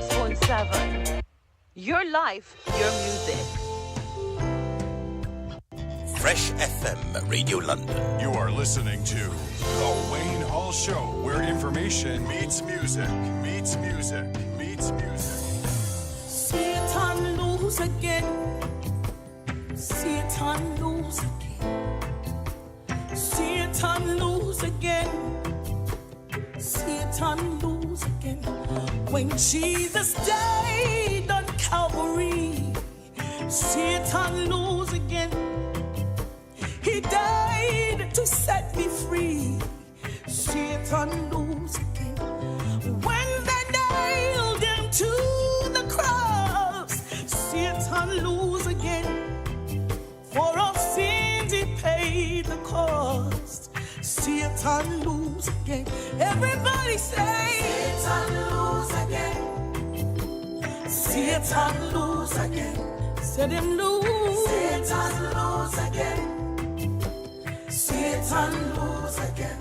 96.7. Your life, your music. Fresh FM Radio London. You are listening to The Wayne Hall Show, where information meets music, meets music, meets music. Satan lose again. Satan lose again. Satan lose again. Satan lose again. When Jesus died on Calvary, Satan lose again. He died to set me free. Satan lose again. When they nailed him to the cross, Satan lose again. For our sins he paid the cost. Satan lose again. Everybody say, Satan lose again. Satan lose again. Set him loose. Satan lose again. Satan lose again.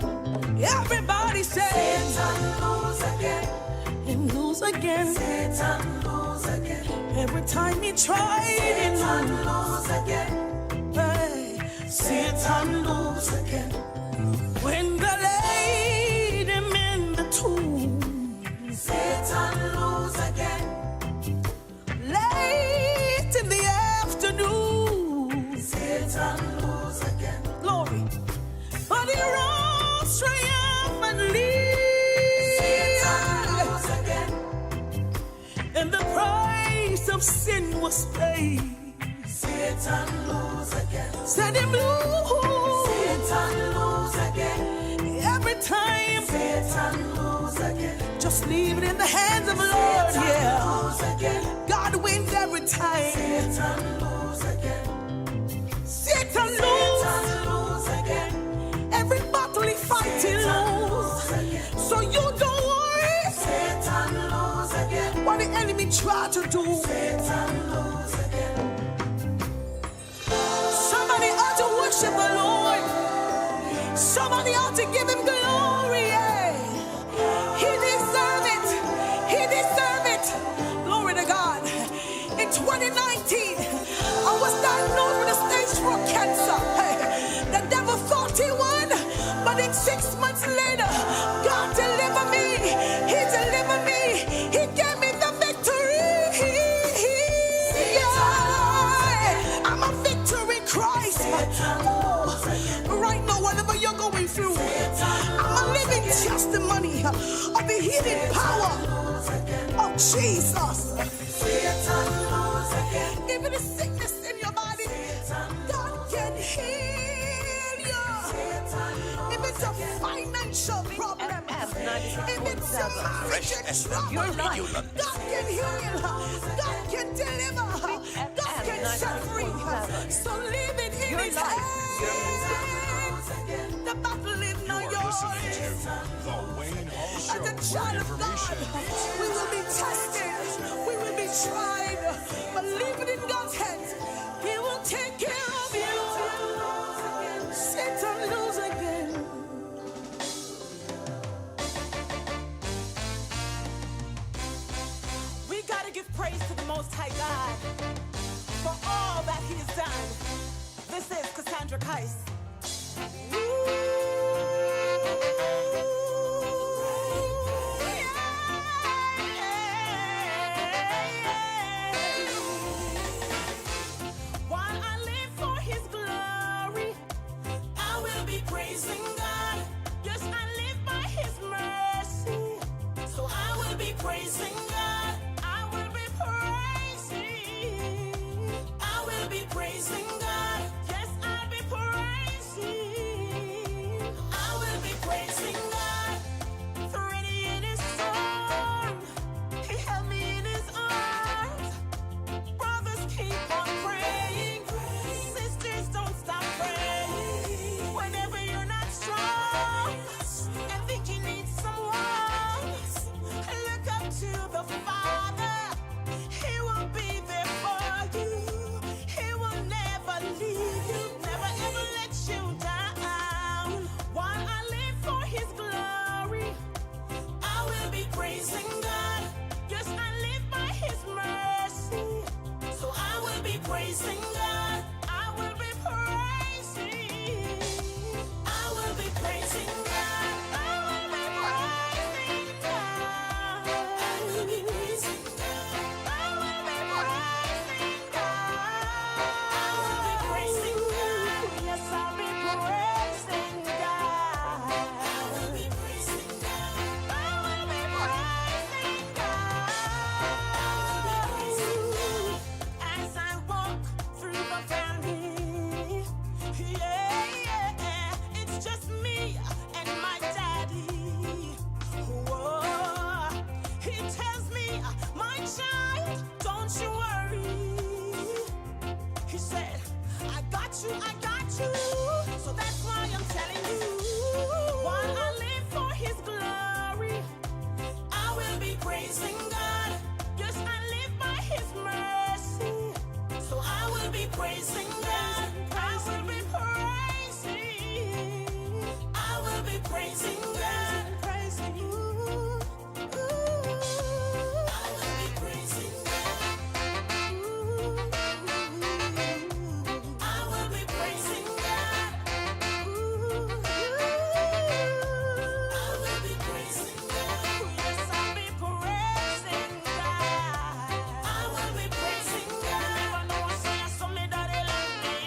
Everybody say, Satan lose again. And lose again. Satan lose again. Every time he tried, Satan lose again. Hey, Satan lose again. When they laid him in the tomb, Satan lose again. Late in the afternoon, Satan lose again. Glory. But he rose triumphantly. Satan rose again. And the price of sin was paid. Satan lose again. Set him loose. Satan lose again. Every time. Satan lose again. Just leave it in the hands of the Lord. Satan lose again. God wins every time. Satan lose again. Satan lose again. Every battle he fights, he lose. So you don't worry. Satan lose again. What the enemy try to do. Satan lose again. Somebody ought to worship the Lord. Somebody ought to give him glory. Yeah. He deserves it. He deserves it. Glory to God. In 2019, I was diagnosed with a stage 4 cancer. Hey, the devil thought he won, but in 6 months later, God delivered me. He delivered me. He gave me the victory. Yeah. I'm a victory in Christ. Oh, right now, whatever you're going through, I'm a living testimony of the healing power of Jesus. Even the sickness in your body, God can heal you. If it's a financial problem, if it's a marriage trouble, God can heal, God can deliver, God can set free. So leave it in His hands. The battle is not yours. The Wayne Hall Show, As a child of God, we will be tested, we will be tried, but leave it in God's hands. He will take care of you. Satan lose again. We gotta give praise to the Most High God for all that He has done. This is Cassandra Kais. While I live for His glory, I will be praising God. Yes, I live by His mercy, so I will be praising God. I will be praising. I will be praising God. Yes, I'll be praising. I will be praising God. Thread in His storm, He held me in His arms. Brothers, keep on praying. Sisters, don't stop praying. Whenever you're not strong and think you need someone, look up to the Father. He will be there for you. He will never leave you, never ever let you down. While I live for His glory, I will be praising God. Yes, I live will be praising God. I will be praising. I will be praising God. I will be praising God. I will be praising God. I will be praising God. I will be praising God. Yes, I'll be praising God. I will be praising God. I will be praising God. I will be praising God. As I walk through the valley, yeah, it's just me and my daddy. Whoa, he tells me, my child, don't you worry. He said, I got you, I got you. So that's why I'm telling you, while I live for his glory, I will be praising God. Yes, I live by his mercy. So I will be praising God. I will be praising. I will be praising God. Praising you. I will be praising God. I will be praising God. I will be praising God. Yes, I'll be praising God. I will be praising God. Never know what say so me daddy like me.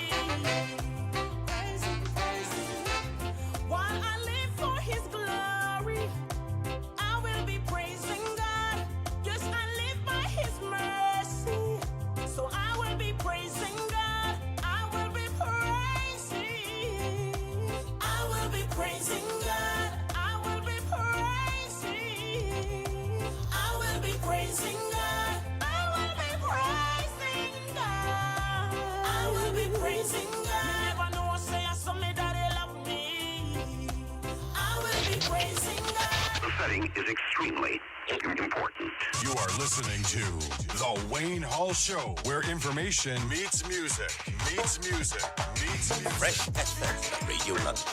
Praising, praising. While I live for his glory, I will be praising God. Yes, I live by his mercy. So I will be praising God. I will be praising. I will be praising God. I will be praising. I will be praising God. I will be praising God. I will be praising God. Me never know say I saw me daddy love me. I will be praising God. The setting is extremely important. You are listening to The Wayne Hall Show, where information meets music, meets music, meets music. Fresh FM Radio London.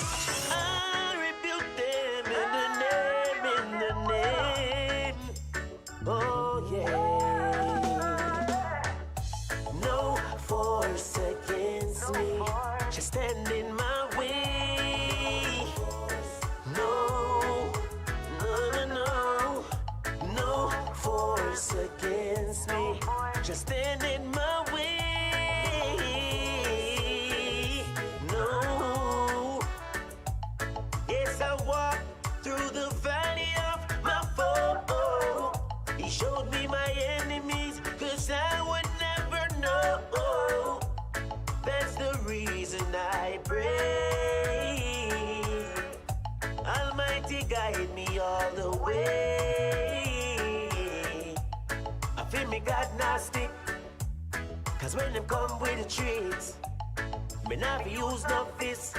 I rebuke them in the name. Oh yeah. No force against me shall stand in my way. No, no, no, no. No force against me shall stand in my way. No. Yes, I walk through the valley of my foe. He showed me my enemies, 'cause I would never know. That's the reason I pray. Almighty guide me all the way. I feel me God nasty, 'cause when them come with the tricks, me not use no fist.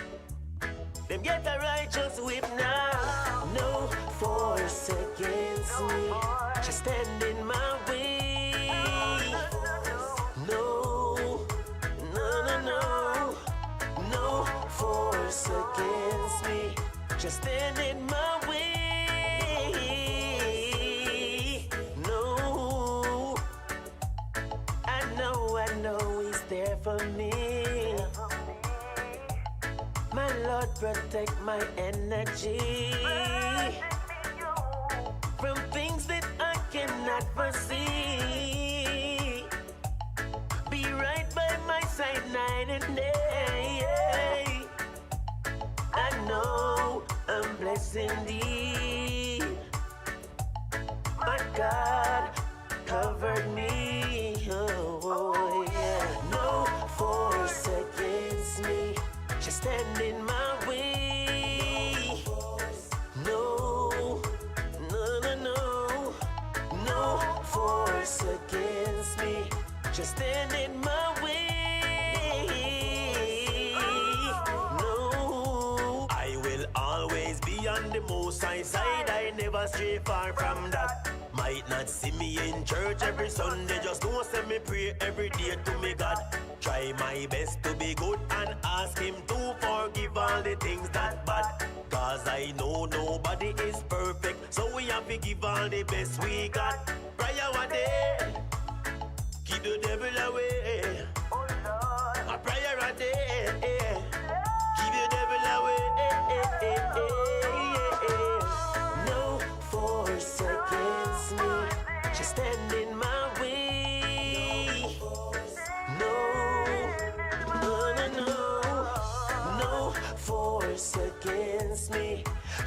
Them get a righteous whip now. No force against me shall stand in my way. No, no, no, no. No force against me shall stand in my way. No, I know he's there for me. My Lord, protect my energy from things that I cannot foresee. Be right by my side night and day. I know I'm blessed indeed. My God covered me. Oh yeah. No force against me shall stand in my way. No, no, no, no. No force against me shall stand in my way. No, I will always be on the most high side. I never stray far from that. Might not see me in church every Sunday, just don't send me pray every day to me God. Try my best to be good and ask him to forgive all the things that bad. 'Cause I know nobody is perfect, so we have to give all the best we got. Prayer one day, keep the devil away.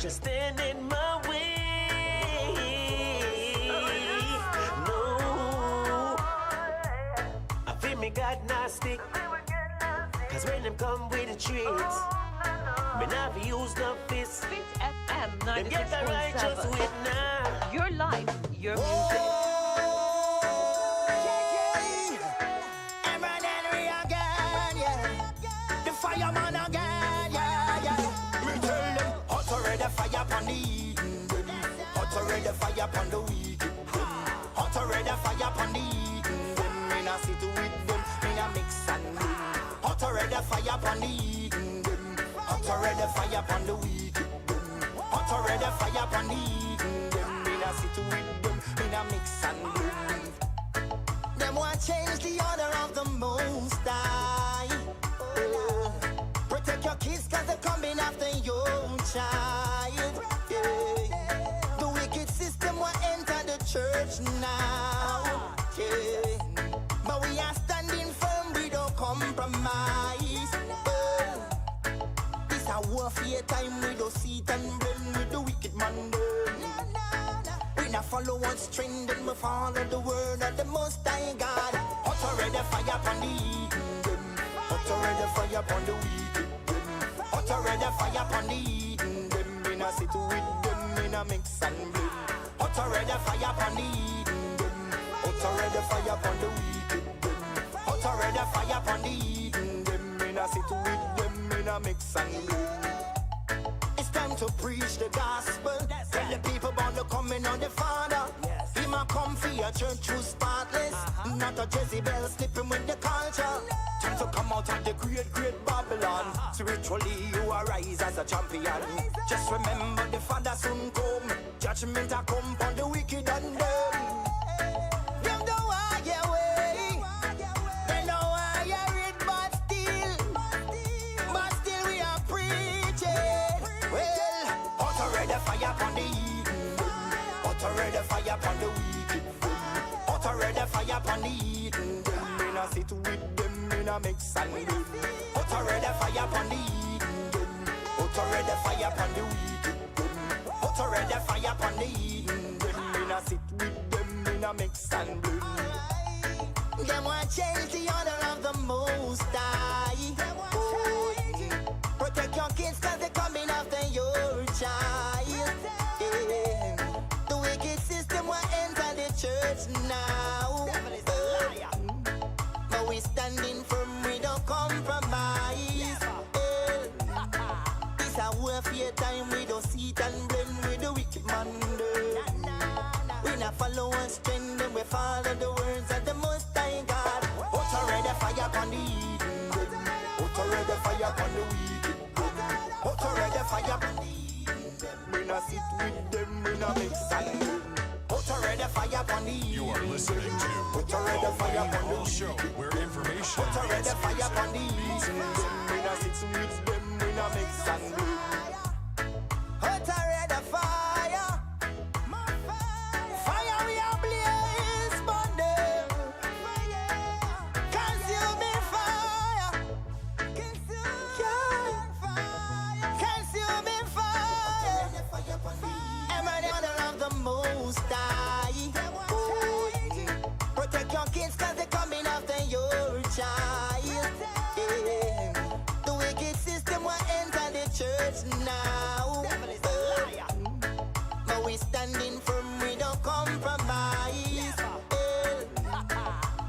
you stand in my way. No, I feel me God not stick. Cause when them come with the tricks, me never use no fist. Fit FM Them get the righteous 96.7. with now. Your life, your music. Fireman again, yeah, yeah. Me tell them, hot already fire upon the Eden, hot already fire upon the wicked, hot already fire upon the Eden. Me nah sit with them, me nah mix and blend. Hot already fire upon the Eden, hot already fire upon the wicked, hot already fire upon the Eden. Me nah sit with them, me nah mix and blend. Them want change the order of the Most High. Protect your kids cause they're coming after your child. Yeah. The wicked system will enter the church now. Yeah. But we are standing firm, we don't compromise. This a warfare time, we don't sit and blend with the wicked man. We not follow one trend and we follow the word of the Most High God. Hot already fire upon the Eden, hot already fire upon the wicked. Hot already fire upon the Eden, them me nah sit with them, me nah mix and blend. Hot already fire upon the Eden, hot already fire upon the wicked. Hot already fire upon the Eden, them me nah sit with them, me nah mix and blend. It's time to preach the gospel. Tell the people about the coming of the Father. He might come for your church who's spotless, not a Jezebel slipping with the culture. Time to come out of the great, great Babylon. Spiritually you arise as a champion. Just remember the Father soon come. Judgment a come on the wicked and them. Them don't want your way. They don't want your it, but still we are preaching. Well, hot already fire upon the Eden, hot already fire upon the wicked. Hot already fire upon the Eden. Me nah sit with them, me nah mix and blend. Hot already fire upon the Eden, hot already fire upon the wicked. Hot already fire upon the Eden. Me nah sit with them, me nah mix and blend. Them want change the order of the Most High. Oh, protect your kids cause they're coming after your child. Yeah. The wicked system will enter the church now. But we standing firm, we don't compromise. It's a warfare time, we don't sit and blend with the wicked man. We not follow one trend, and we follow the words of the Most High God. Hot already fire upon the Eden, hot already fire upon the wicked. Hot already fire upon the Eden. We not sit with them, we not mix and blend. Hot already fire upon the Eden. You are listening to Hot the already fire Wayne upon Hall the Show, where information Hot already meets fire upon the music. Eden. We not sit with them, we not mix and blend. Hot already fire. Fire we are blaze, burn them. Consuming fire. Consuming fire. Emanator of the Most High. Oh, protect your kids cause they're coming after your child. Yeah. The wicked system will enter the church now. But we standing firm, we don't compromise.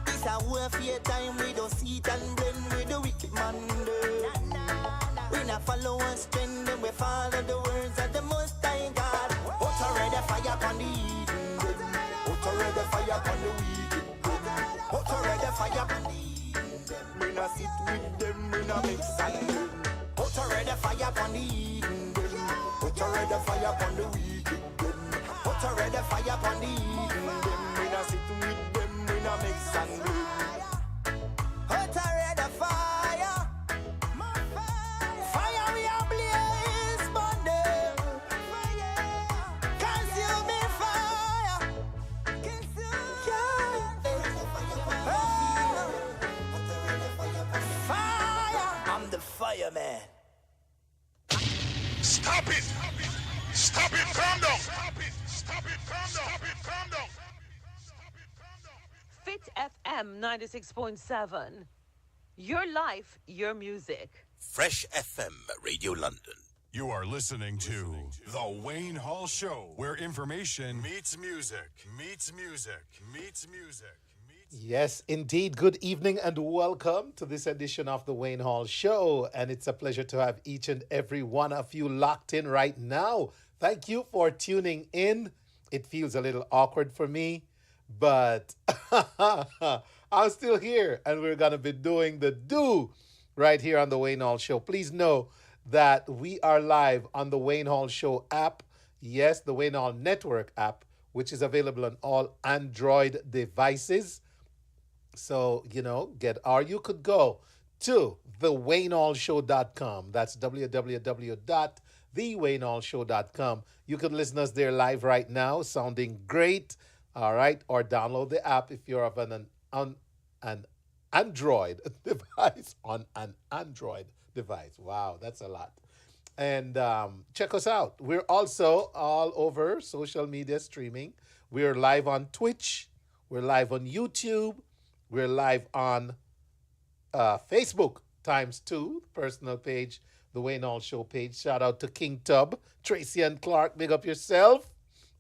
It's a warfare time, we don't sit and blend with the wicked man. We not follow one trend, and we follow the words of the Most High God. Hot already fire upon the Eden, hot already fire upon the wicked. Hot already fire upon the Eden. We not sit with them, we not mix and blend. Hot already fire upon the Eden, hot already fire upon the wicked. Hot already fire upon the Eden. We not sit with them, we not mix and blend. Hot already fire. Fire we are blaze, burn them. Consuming fire. Fire. I'm the fireman. Stop it! Stop it, calm down. Stop it, stop it, calm down. Stop it, calm down. Fit FM 96.7. Your life, your music. Fresh FM Radio London. You are listening to The Wayne Hall Show, where information meets music, meets music, meets music. Yes, indeed. Good evening and welcome to this edition of the Wayne Hall Show. And it's a pleasure to have each and every one of you locked in right now. Thank you for tuning in. It feels a little awkward for me, but I'm still here and we're going to be doing the do right here on the Wayne Hall Show. Please know that we are live on the Wayne Hall Show app. Yes, the Wayne Hall Network app, which is available on all Android devices. So, or you could go to thewayneallshow.com. That's www.thewayneallshow.com. You can listen to us there live right now, sounding great. All right. Or download the app if you're on an Android device. On an Android device. Wow, that's a lot. And check us out. We're also all over social media streaming. We're live on Twitch. We're live on YouTube. We're live on Facebook ×2, personal page, the Wayne Hall Show page. Shout out to King Tub, Tracy Ann Clark. Big up yourself.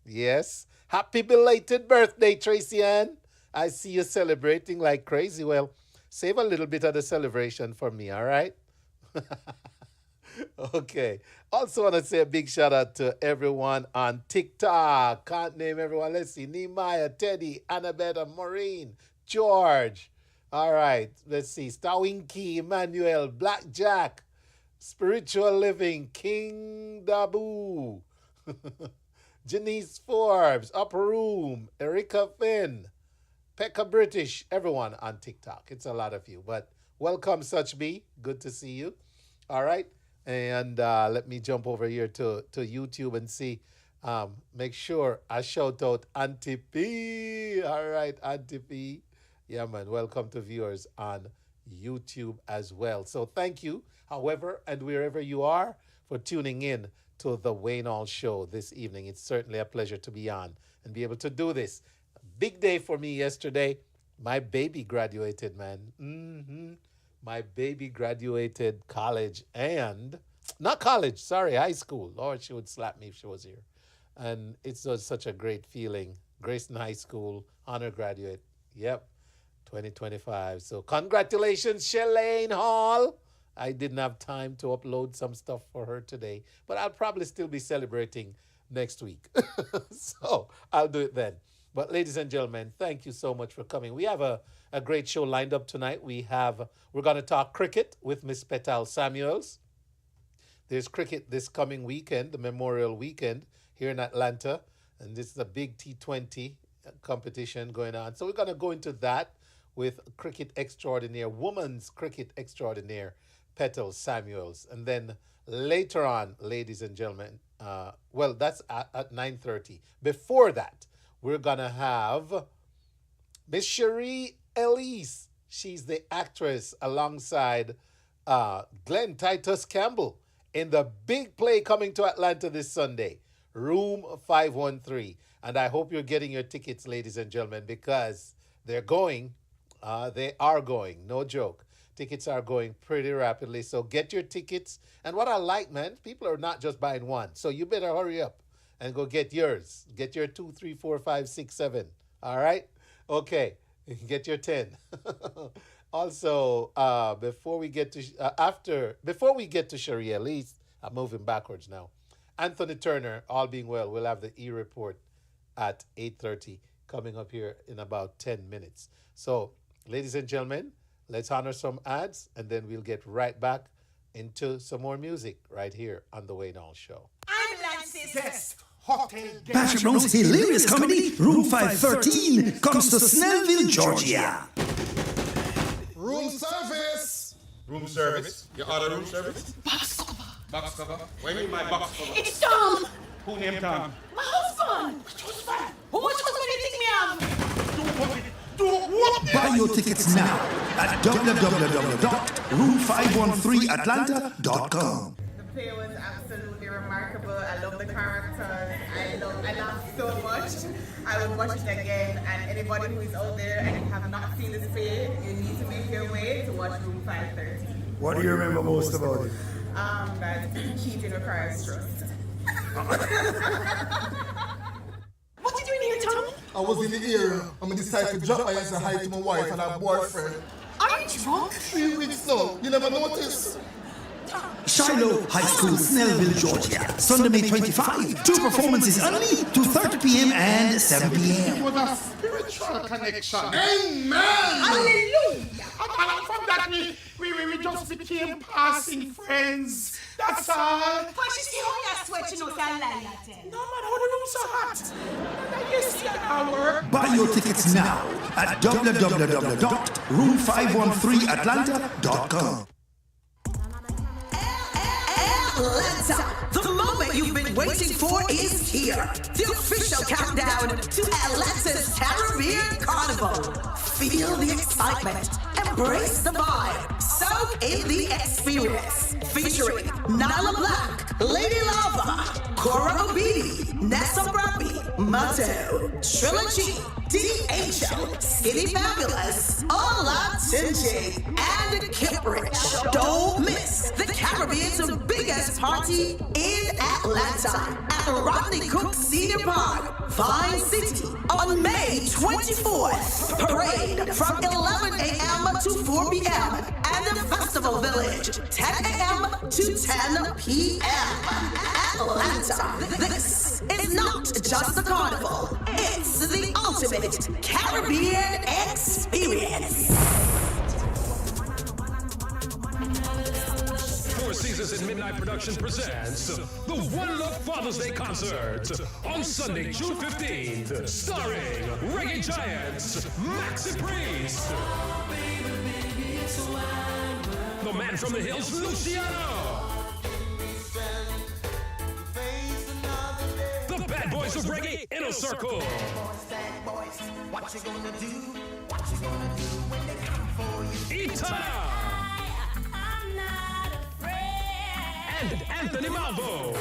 Yes. Happy belated birthday, Tracy Ann. I see you celebrating like crazy. Well, save a little bit of the celebration for me, all right? Okay. Also want to say a big shout out to everyone on TikTok. Can't name everyone. Let's see. Nehemiah, Teddy, Annabetta, Maureen, George. All right. Let's see. Stawinky, Emmanuel, Blackjack, Spiritual Living, King Dabu, Janice Forbes, Upper Room, Erica Finn, Pekka British, everyone on TikTok. It's a lot of you, but welcome, Such Be. Good to see you. All right. And let me jump over here to YouTube and see. Make sure I shout out Auntie P. All right, Auntie P. Yeah, man. Welcome to viewers on YouTube as well. So thank you, however, and wherever you are, for tuning in to the Wayne Hall Show this evening. It's certainly a pleasure to be on and be able to do this. Big day for me yesterday. My baby graduated, man. My baby graduated college and, not college, sorry, high school. Lord, she would slap me if she was here. And it's such a great feeling. Grayson High School, honor graduate. Yep, 2025. So congratulations, Shalane Hall. I didn't have time to upload some stuff for her today, but I'll probably still be celebrating next week. So I'll do it then. But ladies and gentlemen, thank you so much for coming. We have a great show lined up tonight. We're going to talk cricket with Miss Petal Samuels. There's cricket this coming weekend, the Memorial Weekend here in Atlanta. And this is a big T20 competition going on. So we're going to go into that with cricket extraordinaire, women's cricket extraordinaire, Petal Samuels. And then later on, ladies and gentlemen, that's at 9:30. Before that, we're going to have Miss Sharee Elise. She's the actress alongside Glenn Titus Campbell in the big play coming to Atlanta this Sunday, Room 513. And I hope you're getting your tickets, ladies and gentlemen, because they're going. They are going. No joke. Tickets are going pretty rapidly. So get your tickets. And what I like, man, people are not just buying one. So you better hurry up and go get yours. Get your 2, 3, 4, 5, 6, 7. All right? Okay. Get your 10. Also, before we get to Sharee Elise, I'm moving backwards now. Anthony Turner, all being well, we'll have the eReport at 8:30 coming up here in about 10 minutes. So, ladies and gentlemen, let's honor some ads, and then we'll get right back into some more music right here on The Wayne Hall Show. I'm Lance's Patrick Brown's hilarious comedy, Room 513, comes to Snellville, Georgia. Room service. Room service? You order room service? box cover. Box cover? What do you mean by box cover? It's Tom. Who named Tom? My husband. Which husband? Who much husband do you think me have? Buy your tickets now at www.room513atlanta.com. play was absolutely remarkable. I love the characters. I laughed so much. I would watch it again. And anybody who is out there and you have not seen this play, you need to make your way to watch Room 513. What do you remember most about it? That cheating requires trust. What are you doing here, Tom? I was in the area. I'm decided to drop by and say hi to my wife and her boyfriend. Are you drunk? 3 weeks now. You never noticed? Shiloh High School, Snellville, Georgia. Sunday, May 25. 2 performances only, 2:30 p.m. and 7 p.m. It was a spiritual connection. Amen! Hallelujah! And from that, we just became passing friends. That's all. But she see how you're sweating out and lie at it. No, man, how the room so hot? Yes, yeah, work. Buy your tickets now at www.room513atlanta.com. Atlanta, the moment you've been waiting for is here. The official countdown to Atlanta's Caribbean Carnival. Feel the excitement, embrace the vibe, soak in the experience. Featuring Nala Black, Lady Lava, Cora Obidi, Nessa Brappy, Mato, Trilogy, DHL, Skinny Fabulous, Ola Tingy, and Kip Rich. Don't miss the Caribbean's biggest party in Atlanta at Rodney Cook Senior Park, Vine City, on May 24th. Parade from 11 a.m. to 4 p.m. and the Festival Village, 10 a.m. to 10 p.m. Atlanta, this is not just a carnival, it's the ultimate Caribbean experience. Four Seasons and Midnight Production presents the One Love Father's Day Concert on Sunday, June 15th, starring reggae giants Maxi Priest, the man from the hills, Luciano, the bad boys of reggae, Inner Circle, What you gonna do? What you gonna do when they come for you? Itana, and Anthony Malvo.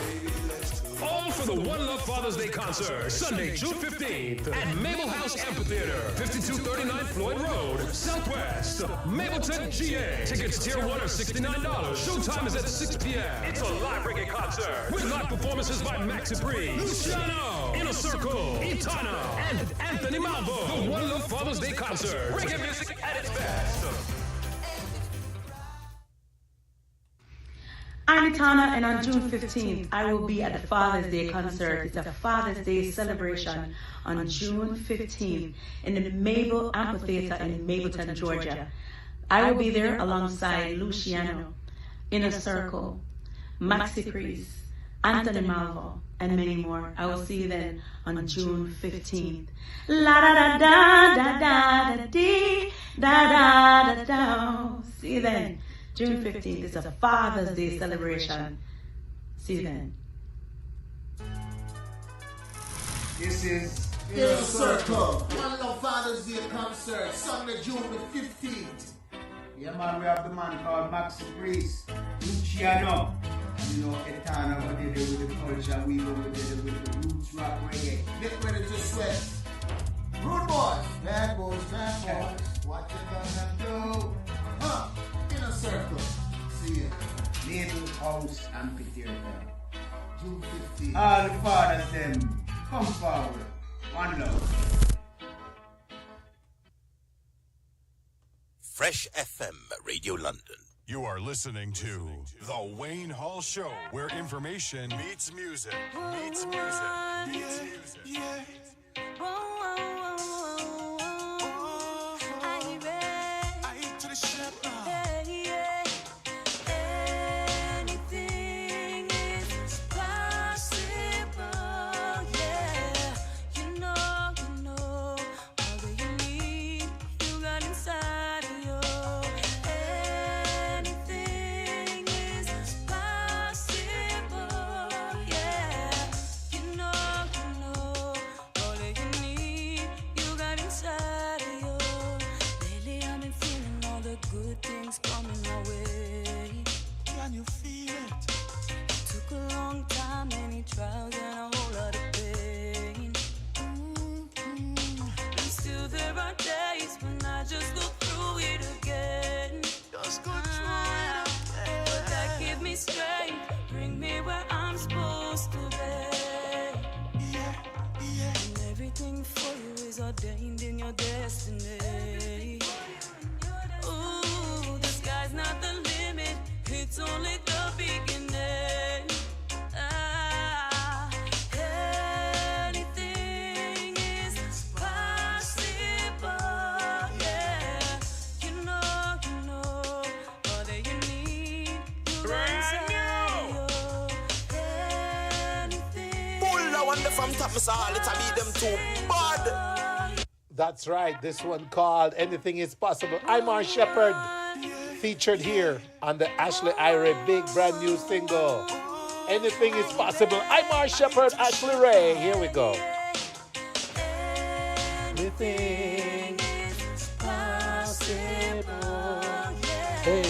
All for the One Love Father's Day Concert, Sunday, June 15th at Mabel House Amphitheater, 5239 Floyd Road, Southwest, Mableton, GA. Tickets tier 1 are $69. Showtime is at 6 p.m. It's a live reggae concert with live performances by Maxi Priest, Luciano, Inner Circle, Itana, and Anthony Malvo. The One Love Father's Day Concert. Reggae music at its best. I'm Itana, and on June 15th, I will be at the Father's Day concert. It's a Father's Day celebration on June 15th in the Mabel Amphitheater in Mableton, Georgia. I will be there alongside Luciano, Inner Circle, Maxi Priest, Anthony Malvo, and many more. I will see you then on June 15th. La da da da da da da dee da da da da. See you then. June 15th is a Father's Day celebration. See you then. This is Inner Circle. One Love Father's Day concert, Sunday, June the 15th. Yeah, man, we have the man called Maxi Priest, Luciano. And you know, Etana over there with the culture, we over there with the roots rock reggae. Get ready to sweat. Rude boys, bad boys, what you gonna do? Inner Circle. See ya. Mabel House Amphitheater. June 15th. All the fathers them, come forward. One love. Fresh FM Radio London. You are listening to The Wayne Hall Show, where information meets music. Meets music. Meets music. Yeah. Anything is possible, yeah. You know, all that you need, you got inside of you. Anything is possible, yeah. You know, all destiny. Ooh, the sky's not the limit, it's only the beginning. Anything is possible, yeah. You know, all that you need, you Brand Pull the one from top, Mr. Hall, it'll be them too bad. That's right. This one called Anything Is Possible. I'm our Shepherd, featured here on the Ashley Ira big brand new single. Anything is possible. I'm our Shepherd, Ashley Ray. Here we go. Anything is possible. Hey.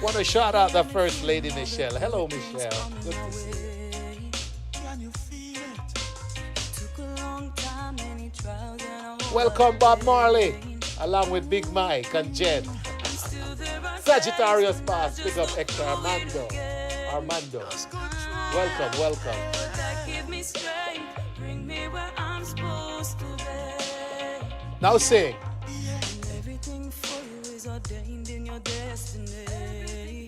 Want to shout out the First Lady Michelle. Hello, Michelle. Good to see you. Welcome, Bob Marley, along with Big Mike and Jen. Sagittarius Pass, pick up extra Armando. Welcome, welcome. Now sing. Everything for you is ordained in your destiny.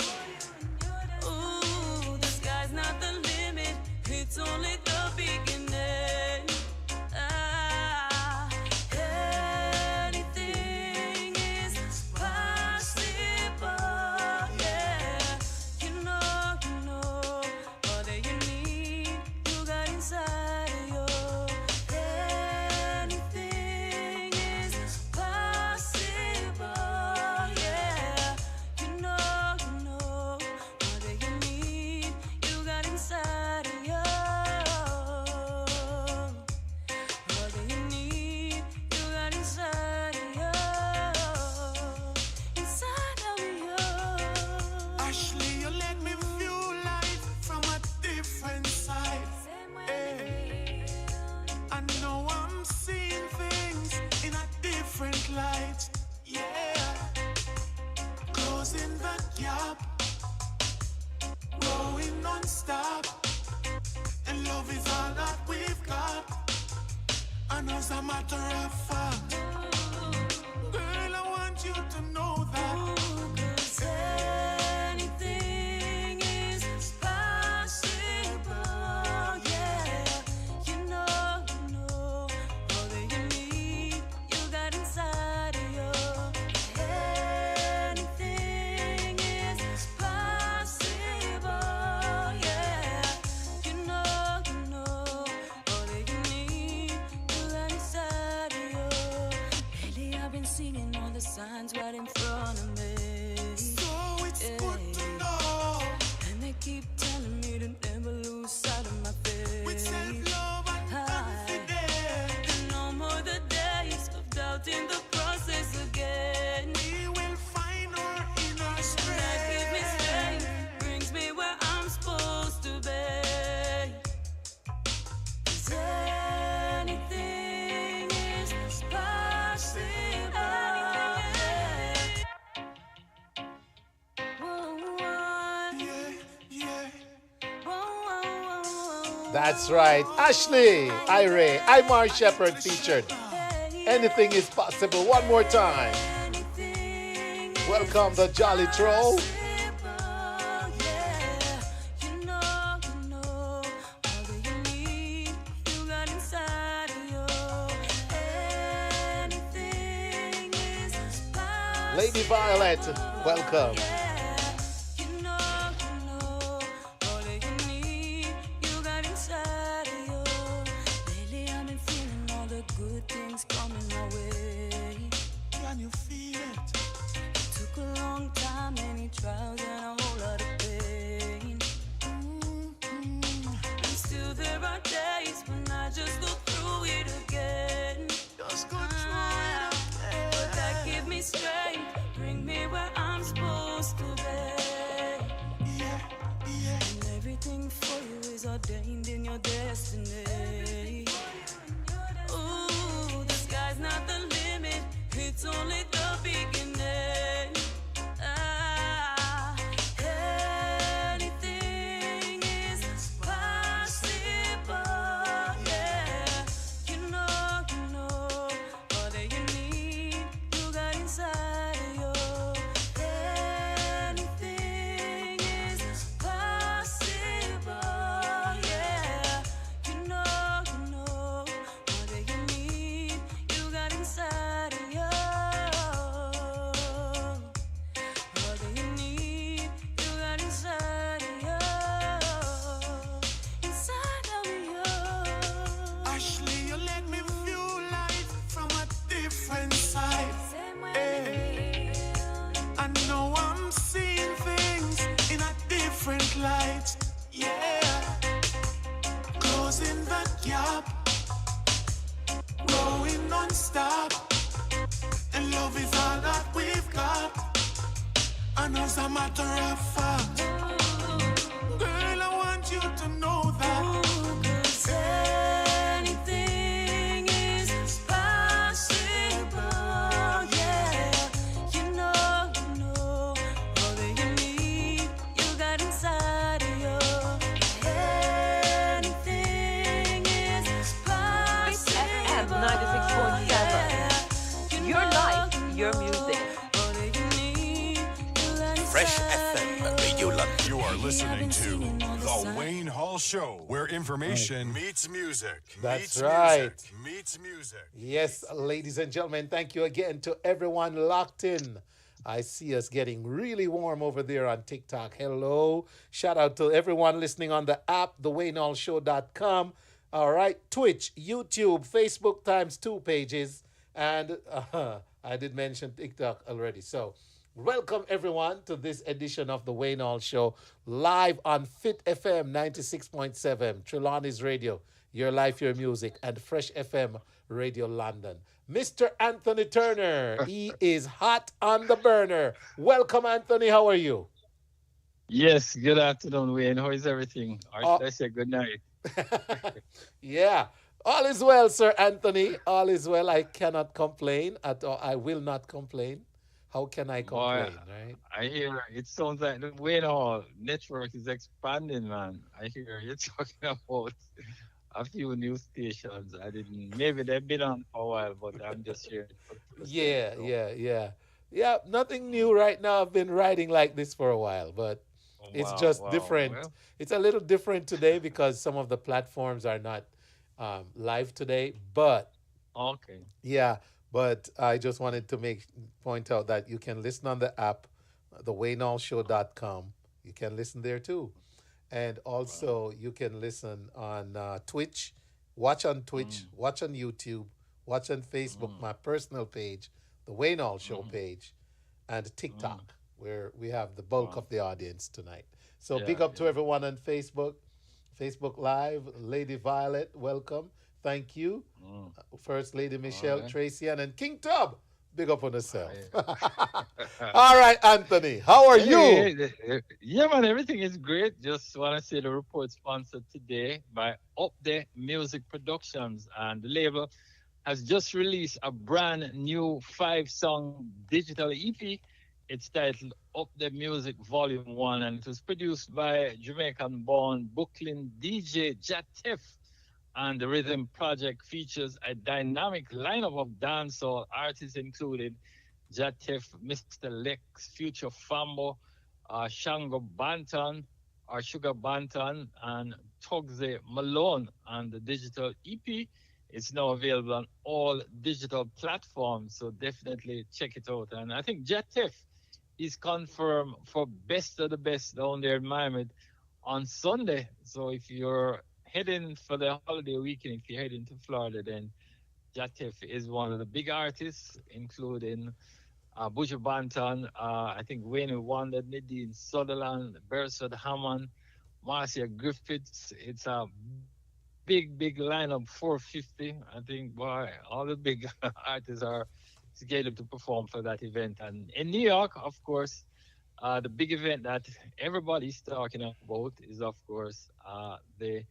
Ooh, the sky's not the limit, it's only the beginning. Anything is possible, yeah. You know, all that you need, you got inside of you. Anything is possible, yeah. You know, all that you need, you got inside of you. All that you need, you got inside of you. Inside of you. Ashley, you let me view life from a different side. I know I'm seeing things in a different light. Yeah. Closing the gap. Growing non-stop. And love is all that we've got. And as a matter of fact, girl, I want you to know that. Anything is possible, yeah. You know, all that you need, you got inside of you. Anything is possible, yeah. You know, all that you need, you got inside of you. Lately I've been seeing all the signs right in front of me. So it's good to know. And they keep telling me to never lose sight of my faith. With self-love and confidence. And no more the days of doubting the process again. We will find our inner strength. That gives me strength, brings me where I'm supposed to be. 'Cause anything is possible. That's right. Ashley, Ira, I'm our Shepherd featured. Anything is possible. One more time. Welcome the Jolly Troll. Lady Violet, welcome. Can you feel it? It took a long time, many trials and a whole lot of pain. And still there are days when I just go through it again. Just go through it again. But that give me strength, bring me where I'm supposed to And as a matter of fact, girl, I want you to know that. 'Cause anything is possible, yeah. You know, all that you need, you got inside of you. Anything is FM possible, 96.7. yeah. Your life, your music. All that you need, you got Fresh inside FM Radio London. You are listening to The Wayne Hall Show, where information meets music. That's meets right. Music, meets music. Yes, ladies and gentlemen, thank you again to everyone locked in. I see us getting really warm over there on TikTok. Hello. Shout out to everyone listening on the app, thewayneallshow.com. All right, Twitch, YouTube, Facebook ×2 pages, and I did mention TikTok already. So welcome everyone to this edition of the Wayne Hall Show, live on Fit FM 96.7, Trelawney's Radio, Your Life, Your Music, and Fresh FM Radio London. Mr. Anthony Turner, he is hot on the burner. Welcome, Anthony. How are you? Yes, good afternoon, Wayne. How is everything? Or Oh. should I say good night? Yeah. All is well, Sir Anthony. All is well. I cannot complain at all. I will not complain. How can I complain, right? I hear it sounds like the Wayne Hall network is expanding, man. I hear you talking about a few new stations. I didn't, maybe they've been on for a while, but I'm just hearing it for the first Yeah, time, so. yeah. Nothing new right now. I've been writing like this for a while, but it's just Wow. different. Well, It's a little different today because some of the platforms are not live today. But okay. yeah, but I just wanted to point out that you can listen on the app, thewayneallshow.com. You can listen there too. And also you can listen on Twitch, watch on Twitch, watch on YouTube, watch on Facebook, my personal page, the Wayne Hall Show page, and TikTok, where we have the bulk of the audience tonight. So big up to everyone on Facebook, Facebook Live, Lady Violet, welcome. Thank you. First Lady Michelle, right. Tracy, and then King Tub. Big up on yourself. All right, Anthony, how are you? Yeah, man, everything is great. Just want to say the report sponsored today by Up There Music Productions, and the label has just released a brand new 5-song digital EP. It's titled Up There Music Volume 1, and it was produced by Jamaican-born Brooklyn DJ Jatef. And the Rhythm Project features a dynamic lineup of dancehall artists, including Jatef, Mr. Lex, Future Fambo, Shango Banton, or Sugar Banton, and Tugze Malone. And the digital EP is now available on all digital platforms, so definitely check it out. And I think Jatef is confirmed for Best of the Best down there in Miami on Sunday. So if you're heading for the holiday weekend, if you're heading to Florida, then Jatef is one of the big artists, including Buju Banton, I think Wayne Wonder, Nadine Sutherland, Beresford Hammond, Marcia Griffiths. It's a big lineup, 450. I think, boy, all the big artists are scheduled to perform for that event. And in New York, of course, the big event that everybody's talking about is, of course, the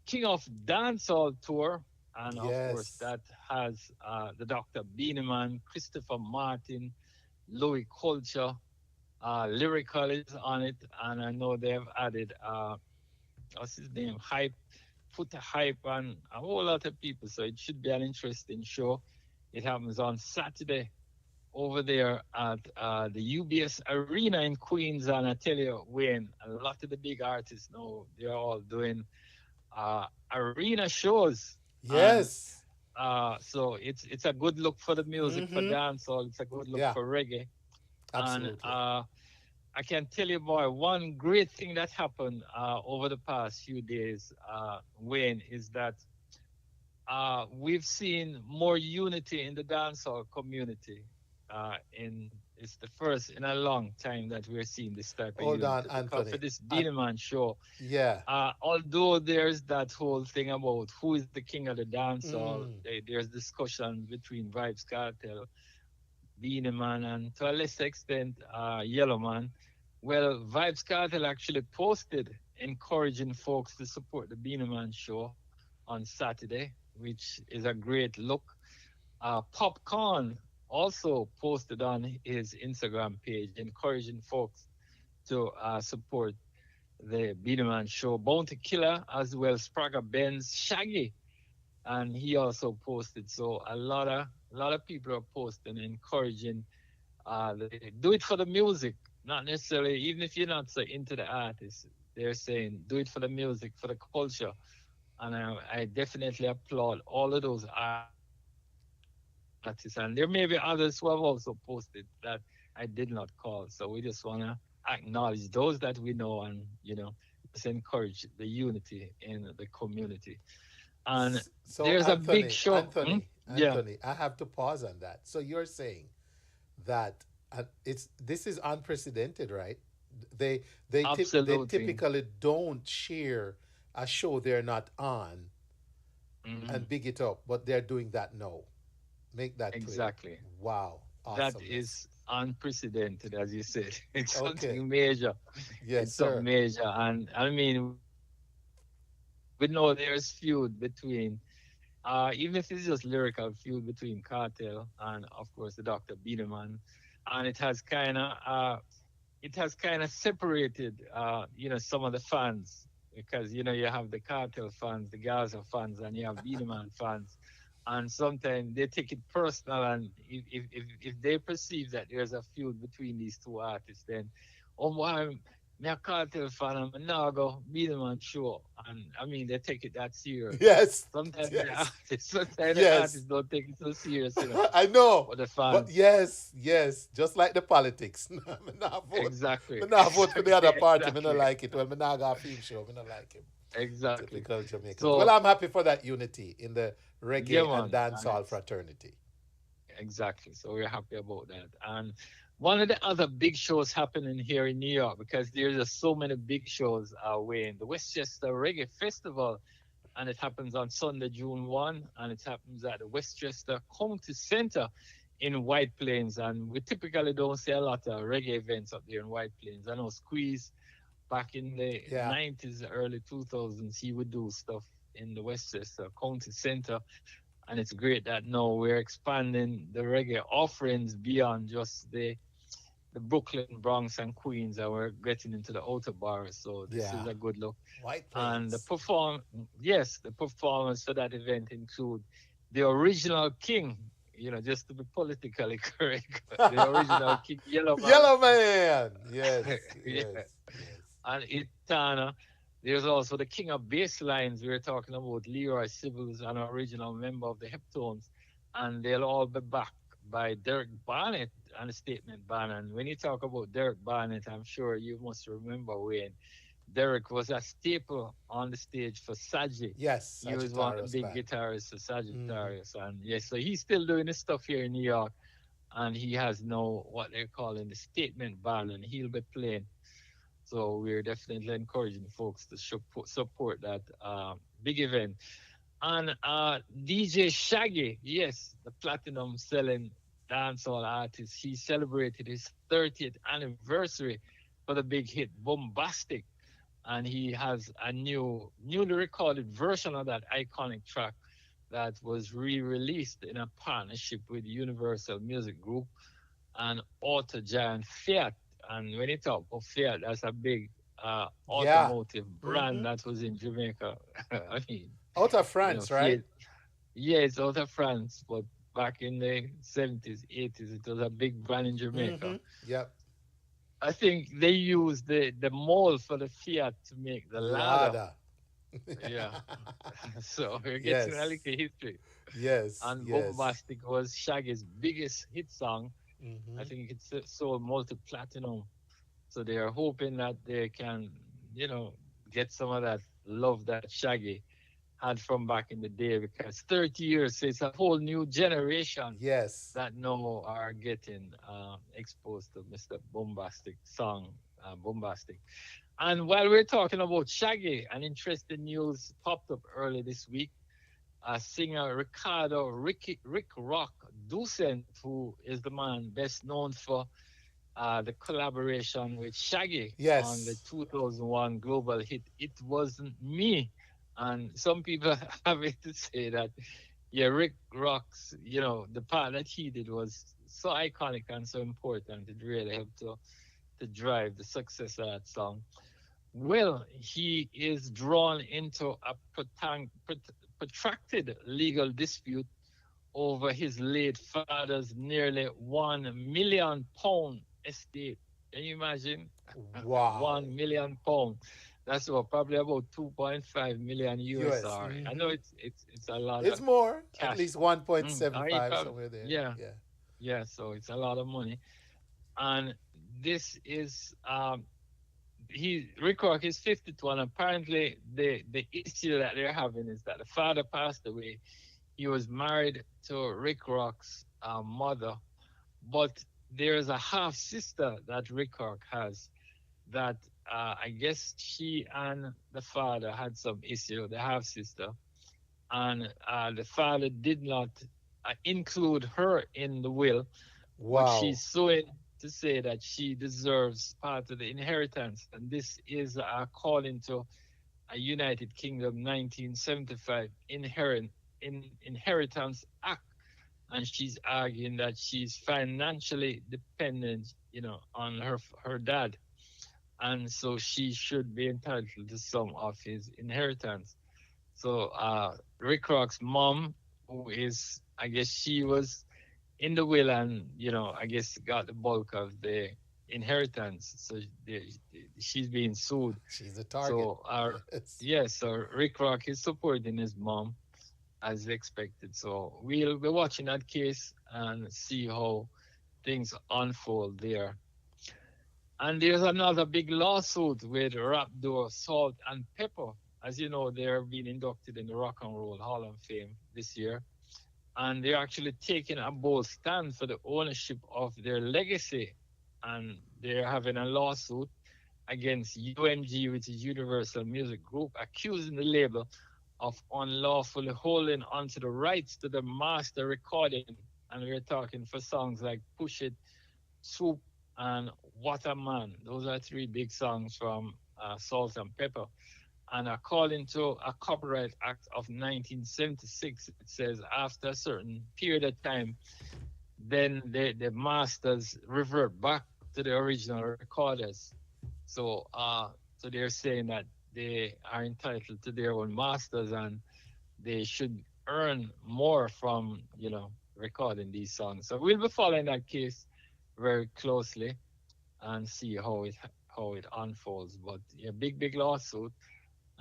King of Dancehall Tour. And of course, that has the Dr. Beaneman, Christopher Martin, Louis Culture, Lyrical is on it. And I know they've added, what's his name, Hype, Foot Hype, and a whole lot of people. So it should be an interesting show. It happens on Saturday over there at the UBS Arena in Queens. And I tell you, Wayne, a lot of the big artists now, they're all doing arena shows. Yes. And, so it's a good look for the music, for dancehall. It's a good look for reggae. Absolutely. And I can tell you, boy, one great thing that happened over the past few days, Wayne, is that we've seen more unity in the dancehall community. It's the first in a long time that we're seeing this type of Hold unity. on, Because Anthony. for this Beaneman show, Yeah. although there's that whole thing about who is the king of the dancehall, there's discussion between Vibes Cartel, Beanie Man, and to a lesser extent, Yellow Man. Well, Vibes Cartel actually posted encouraging folks to support the Beanie Man show on Saturday, which is a great look. Popcorn also posted on his Instagram page, encouraging folks to support the Beanie Man show. Bounty Killer as well, Spragga Benz, Shaggy, and he also posted. So a lot of people are posting, encouraging. Do it for the music, not necessarily. Even if you're not so into the artist, they're saying do it for the music, for the culture, and I definitely applaud all of those artists. And there may be others who have also posted that I did not call. So we just want to acknowledge those that we know, and just encourage the unity in the community. And So there's a big show. Yeah, Anthony, I have to pause on that. So you're saying that this is unprecedented, right? They absolutely. typically don't share a show they're not on and big it up, but they're doing that now. Make that clear. Exactly. Wow, That awesome. is unprecedented, as you said. It's Okay. something major. Yes, It's something sir. major. And I mean, we know there's feud between, even if it's just lyrical feud between Cartel and, of course, the Dr. Biederman. And it has kind of separated, some of the fans, because, you have the Cartel fans, the Gaza fans, and you have Biederman fans. And sometimes they take it personal, and if they perceive that there's a feud between these two artists, then why me a Cartel fan and me now go be the man show, and I mean they take it that serious. Yes. Sometimes Yes. the Yes. artists don't take it so serious, I know. But the But fans, yes, just like the politics. Me nah vote. exactly, Me nah vote for the other party. Me exactly, not like it. Well, me nah go a film show. Me not like him. exactly. Typical Jamaican. So Well, I'm happy for that unity in the yeah, reggae and man, and dancehall it's fraternity. exactly. So we're happy about that. And one of the other big shows happening here in New York, because there's just so many big shows away in the Westchester Reggae Festival, and it happens on Sunday, June 1, and it happens at the Westchester County Center in White Plains. And we typically don't see a lot of reggae events up there in White Plains. I know Squeeze back in the Yeah. 90s, early 2000s, he would do stuff in the Westchester County Center. And it's great that now we're expanding the reggae offerings beyond just the Brooklyn, Bronx, and Queens, and we're getting into the outer boroughs. So this is Yeah. a good look. White And Plains. the performance for that event include the original king, just to be politically correct, the original king, Yellow Man. Yellow Man. Yes. Yeah. Yes. And Itana. There's also the king of bass lines. We're talking about Leroy Sibbles, an original member of the Heptones. And they'll all be backed by Derek Barnett and the Statement Band. And when you talk about Derek Barnett, I'm sure you must remember when Derek was a staple on the stage for Saji. Yes. He was one of Sagittarius the big band. guitarists for Mhm. Sagittarius. And yes, so he's still doing his stuff here in New York. And he has now what they're calling the Statement Band, and he'll be playing. So we're definitely encouraging folks to support that big event. And DJ Shaggy, yes, the platinum selling dancehall artist, he celebrated his 30th anniversary for the big hit Bombastic. And he has a newly recorded version of that iconic track that was re-released in a partnership with Universal Music Group and auto giant Fiat. And when you talk about Fiat, that's a big automotive brand that was in Jamaica. I mean, Out of France, right? Fiat, yeah, it's out of France, but back in the 70s, 80s, it was a big brand in Jamaica. Yep. I think they used the mold for the Fiat to make the Lada. Yeah. So we're getting a little history. Yes. And Yes. Bombastic was Shaggy's biggest hit song. Mhm. I think it's sold multi-platinum. So they are hoping that they can, get some of that love that Shaggy had from back in the day, because 30 years, so it's a whole new generation Yes. that now are getting exposed to Mr. Bombastic song, Bombastic. And while we're talking about Shaggy, an interesting news popped up early this week. singer Rick Rock Ducent, who is the man best known for the collaboration with Shaggy on the Yes. 2001 global hit "It Wasn't Me." And some people have it to say that, yeah, Rick Rock's, the part that he did was so iconic and so important. It really helped to drive the success of that song. Well, he is drawn into a protracted legal dispute over his late father's nearly £1 million estate. Can you imagine? Wow. £1 million. That's probably about 2.5 million US. USR. I know it's a lot It's of more, at cash. least I mean, 1.75 somewhere there. yeah, Yeah. yeah. So it's a lot of money, and this is Rick Rock is 52, and apparently the issue that they're having is that the father passed away. He was married to Rick Rock's mother, but there's a half sister that Rick Rock has that I guess she and the father had some issue, the half sister, and the father did not include her in the will, but Wow. she's suing to say that she deserves part of the inheritance, and this is according to a United Kingdom 1975 Inheritance Act, and she's arguing that she's financially dependent, on her dad, and so she should be entitled to some of his inheritance. So Rick Rock's mom, who is, I guess she was in the will and, I guess got the bulk of the inheritance. So she's being sued. She's a target. So so Rick Rock is supporting his mom as expected. So we'll be watching that case and see how things unfold there. And there's another big lawsuit with rap duo Salt and Pepper. As you know, they're being inducted in the Rock and Roll Hall of Fame this year. And they're actually taking a bold stand for the ownership of their legacy. And they're having a lawsuit against UMG, which is Universal Music Group, accusing the label of unlawfully holding onto the rights to the master recording. And we're talking for songs like Push It, Swoop, and What a Man. Those are three big songs from Salt and Pepper. And according to a Copyright Act of 1976, it says after a certain period of time, then the masters revert back to the original recorders. So so they're saying that they are entitled to their own masters and they should earn more from, recording these songs. So we'll be following that case very closely and see how it unfolds. But yeah, big lawsuit.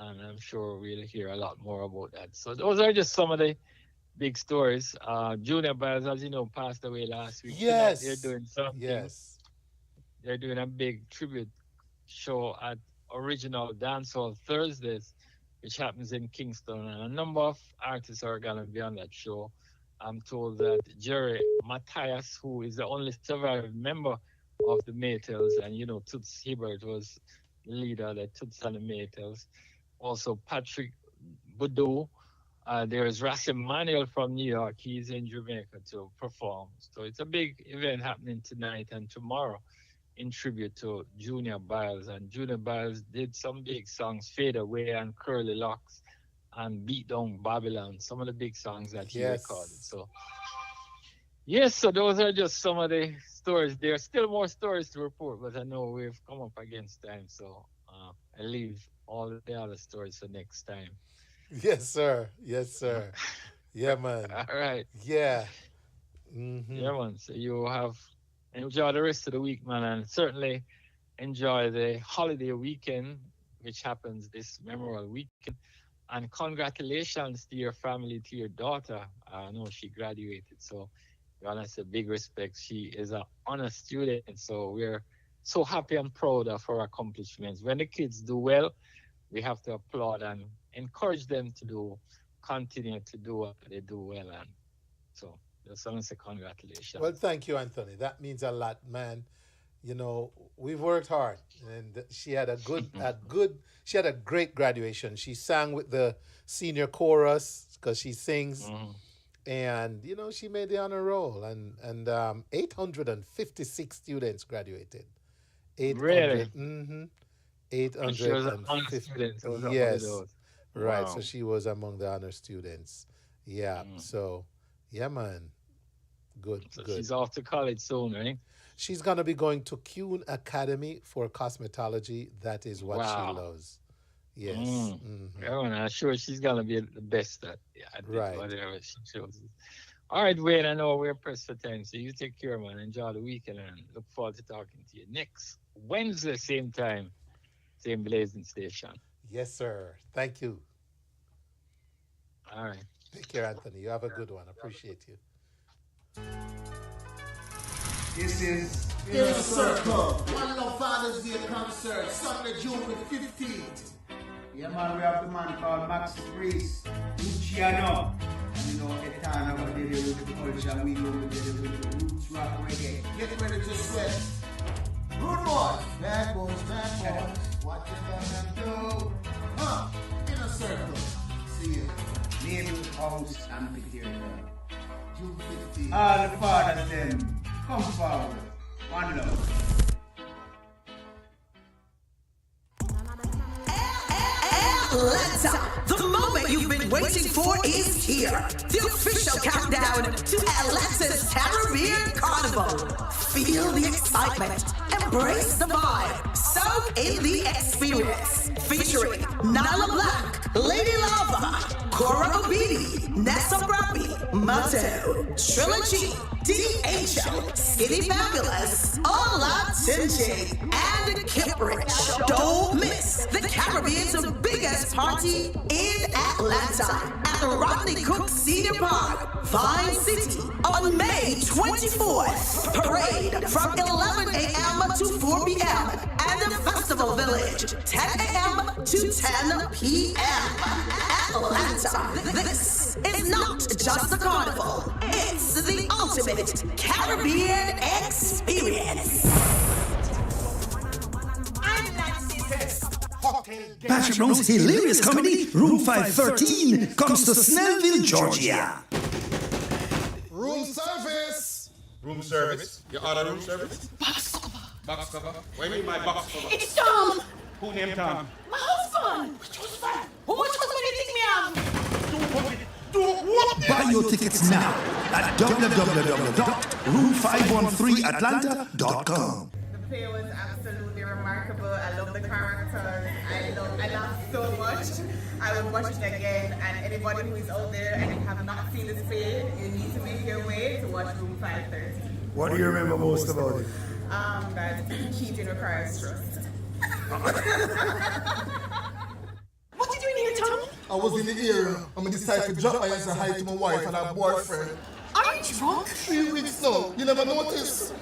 And I'm sure we'll hear a lot more about that. So those are just some of the big stories. Junior Biles, as you know, passed away last week. Yes. Tonight they're doing something. Yes. They're doing a big tribute show at Original Dancehall Thursdays, which happens in Kingston. And a number of artists are going to be on that show. I'm told that Jerry Matthias, who is the only surviving member of the Maytals, and Toots Hibbert was the leader of the Toots and the Maytals. Also, Patrick Boudou. There's Rasim Manuel from New York. He's in Jamaica to perform. So it's a big event happening tonight and tomorrow in tribute to Junior Biles. And Junior Biles did some big songs, Fade Away and Curly Locks and Beat Down Babylon, some of the big songs that he recorded. So, yes, so those are just some of the stories. There are still more stories to report, but I know we've come up against time. So I leave all the other stories for next time. Yes, sir. Yes, sir. Yeah, man. All right. Yeah. Yeah, man. So you enjoy the rest of the week, man, and certainly enjoy the holiday weekend, which happens this memorable weekend. And congratulations to your family, to your daughter. I know she graduated, so you want to say big respect. She is an honor student, so we're so happy and proud of her accomplishments. When the kids do well, we have to applaud and encourage them to continue to do what they do well. And so just want to say congratulations. Well, thank you, Anthony. That means a lot, man. you know, we've worked hard, and she had she had a great graduation. She sang with the senior chorus because she sings, and you know, she made the honor roll, and 856 students graduated. 800, Really? mm-hmm, And she was an honor 850. student. So it was one of Yes, those. right. So Wow. she was among the honor students. Yeah. So, yeah, man. Good, So good. she's off to college soon, right? She's gonna be going to Kuhn Academy for cosmetology. That is what she Wow. loves. Yes. Yeah, man, I'm sure she's gonna be the best at it, Right. whatever she chooses. All right, Wayne, I know we're pressed for time, so you take care, man. Enjoy the weekend and look forward to talking to you next Wednesday, same time, same blazing station. Yes, sir. Thank you. All right. Take care, Anthony. You have a good one. Appreciate you. This is Inner Circle. One Love Father's Day concert, Sunday, June the 15th. Yeah, man, we have the man called Maxi Priest, Luciano. And you know, Etana over there with the culture, we over there with the roots rock reggae. Get ready to sweat. Rude boys, bad boys, what you gonna do? Inner Circle. See you. Name, house, amphitheater. June 15th. All the fathers, them, come forward. One love. Atlanta, the moment you've been waiting for is here. The official countdown to Atlanta's Caribbean Carnival. Feel the excitement, embrace the vibe, soak in the experience. Featuring Nala Black, Lady Lava, Cora Obidi, Nessa Brabi, Mato, Trilogy, DHL, Skinny Fabulous, Ola Tingy, and Kip Rich. Don't miss the Caribbean's biggest party in Atlanta at the Rodney Cook Senior Park, Vine City, on May 24th. Parade from 11 a.m. to 4 p.m. and the Festival Village, 10 a.m. to 10 p.m. Atlanta, this is not just a carnival, it's the ultimate Caribbean experience. Patrick Rose's hilarious comedy, Room 513, comes to Snellville, Georgia. Room service. Room service? You order room service? Box cover. Box cover? What do you mean by box cover? It's Tom. Who named Tom? My husband. Which husband? Who much husband do you think me have? Buy your tickets now at www.room513atlanta.com. The play was absolutely remarkable. I love the characters. I laughed so much. I would watch it again. And anybody who is out there and you have not seen this play, you need to make your way to watch Room 513. What do you remember most about it? That Keaton requires trust. What did you in here, Tom? I was in the area and I decided to drop by and say hi to my wife and her boyfriend. Are you drunk? 3 weeks now. You never noticed?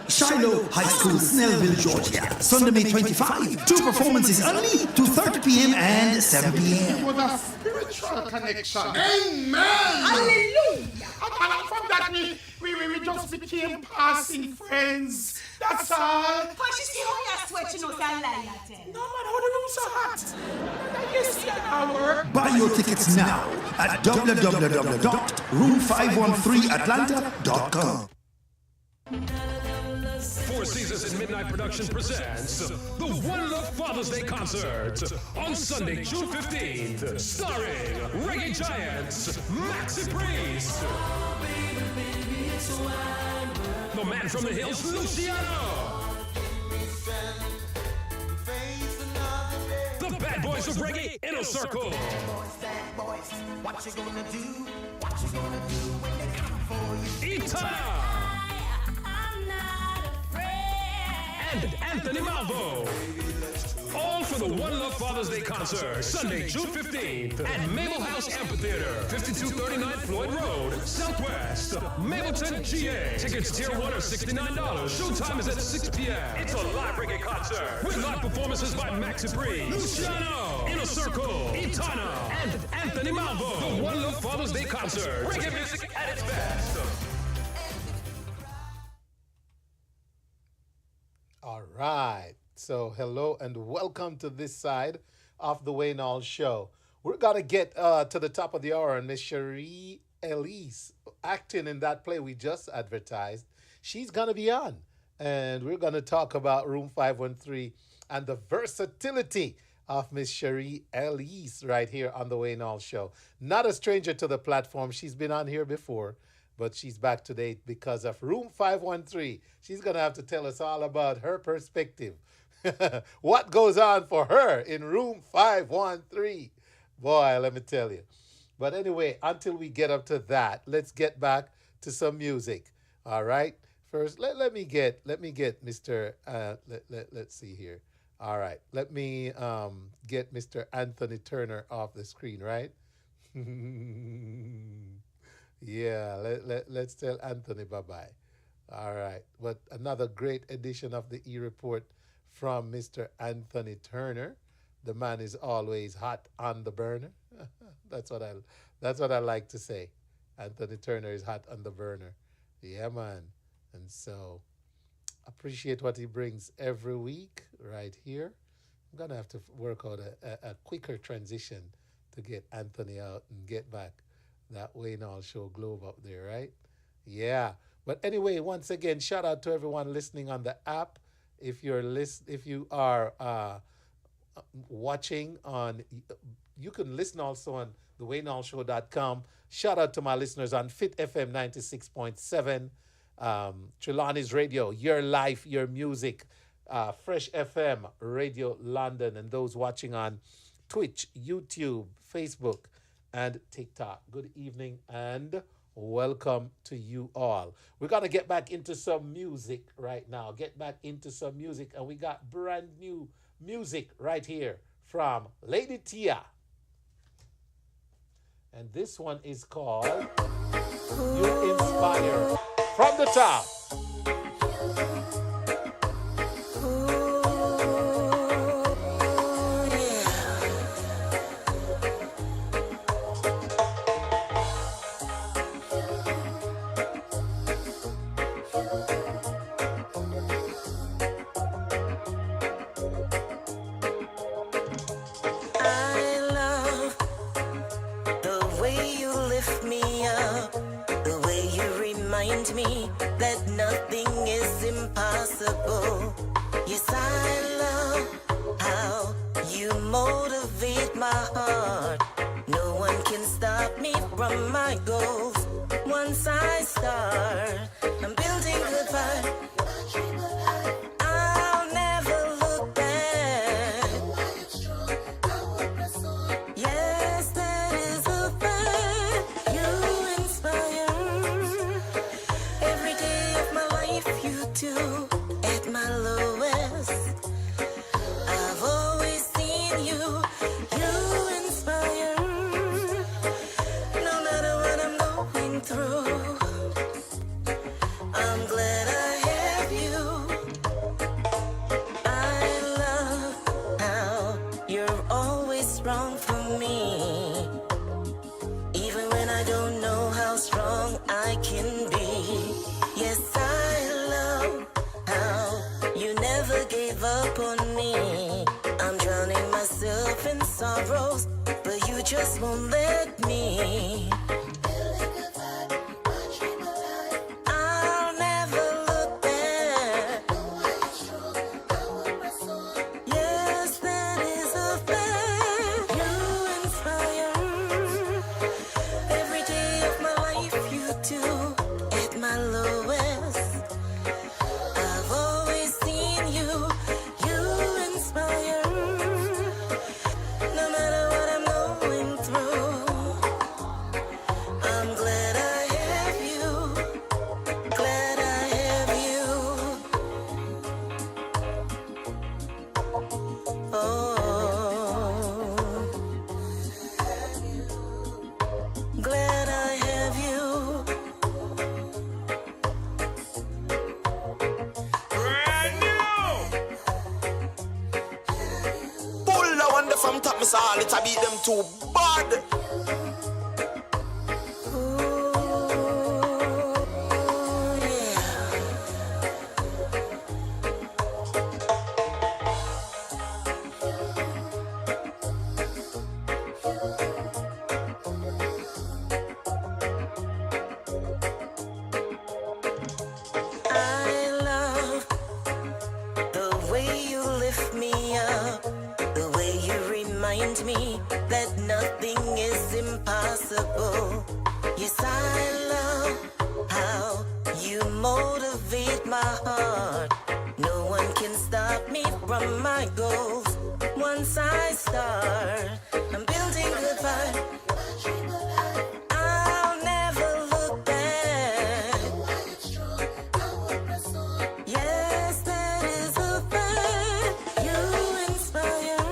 Shiloh High School, Snellville, Georgia. Sunday, May 25. 2 performances only, 2:30 p.m. and 7 It p.m. was a spiritual connection. Amen. Hallelujah. And from that, we just became passing friends. That's all. But she see how you're sweating out and lie at it. No, man, how the room so hot? Yes, yeah, Buy your tickets now at www.room513atlanta.com. Four Seasons and Midnight Production presents the One Love Father's Day Concert on Sunday, June 15th, starring Reggae Giants, Maxi Priest, the man from the hills, Luciano, the bad boys of reggae, Inner Circle, What you gonna do? What you gonna do when they come for you? Etana, and Anthony Malvo. All for the One Love Father's Day Concert, Sunday, June 15th at Mabel House Amphitheater, 5239 Floyd Road, Southwest, Mableton, GA. Tickets tier 1 are $69. Showtime is at 6 p.m. It's a live reggae concert with live performances by Maxi Priest, Luciano, Inner Circle, Etana, and Anthony Malvo. The One Love Father's Day Concert. Reggae music at its best. right. So, hello and welcome to this side of the Wayne Hall Show. We're going to get to the top of the hour, and Miss Sharee Elise, acting in that play we just advertised, she's going to be on. And we're going to talk about Room 513 and the versatility of Miss Sharee Elise right here on the Wayne Hall Show. Not a stranger to the platform. She's been on here before, but she's back today because of Room 513. She's going to have to tell us all about her perspective. What goes on for her in Room 513? Boy, let me tell you. But anyway, until we get up to that, let's get back to some music. All right? First, let me get Mr. Let's see here. All right. Let me get Mr. Anthony Turner off the screen, right? Yeah, let's tell Anthony bye-bye. All right. But another great edition of the eReport from Mr. Anthony Turner. The man is always hot on the burner. That's what I like to say. Anthony Turner is hot on the burner. Yeah, man. And so appreciate what he brings every week right here. I'm going to have to work out a quicker transition to get Anthony out and get back that Wayne Hall Show globe up there, right? Yeah. But anyway, once again, shout out to everyone listening on the app. If you are watching on, you can listen also on thewaynehallshow.com. Shout out to my listeners on Fit FM 96.7, Trelawney's Radio, Your Life, Your Music, Fresh FM, Radio London, and those watching on Twitch, YouTube, Facebook, and TikTok. Good evening and welcome to you all. We're going to get back into some music right now. And we got brand new music right here from Lady Tia. And this one is called You Inspire. From the top. Me that nothing is impossible. Yes, I love how you motivate my heart. No one can stop me from my goals. Once I start, I'm building good vibes. I'll never look back. Yes, that is a fact. You inspire. To at my lowest, I've always seen you inspire. No matter what I'm going through, I'm glad I have you. I love how you're always strong for me, even when I don't know how strong I can be. Yes, gave up on me. I'm drowning myself in sorrows, but you just won't let me. I'll never look back. Yes, that is a fact. You inspire. Every day of my life you do. At my lowest, I've always seen you inspire. No matter what I'm going through, I'm glad I have you. Glad I have you. Oh, glad I have you. From top, Miss All, it beat them too bad. me that nothing is impossible. Yes, I love how you motivate my heart. No one can stop me from my goals. Once I start, I'm building good vibes. I'll never look back. Yes, that is a fact. You inspire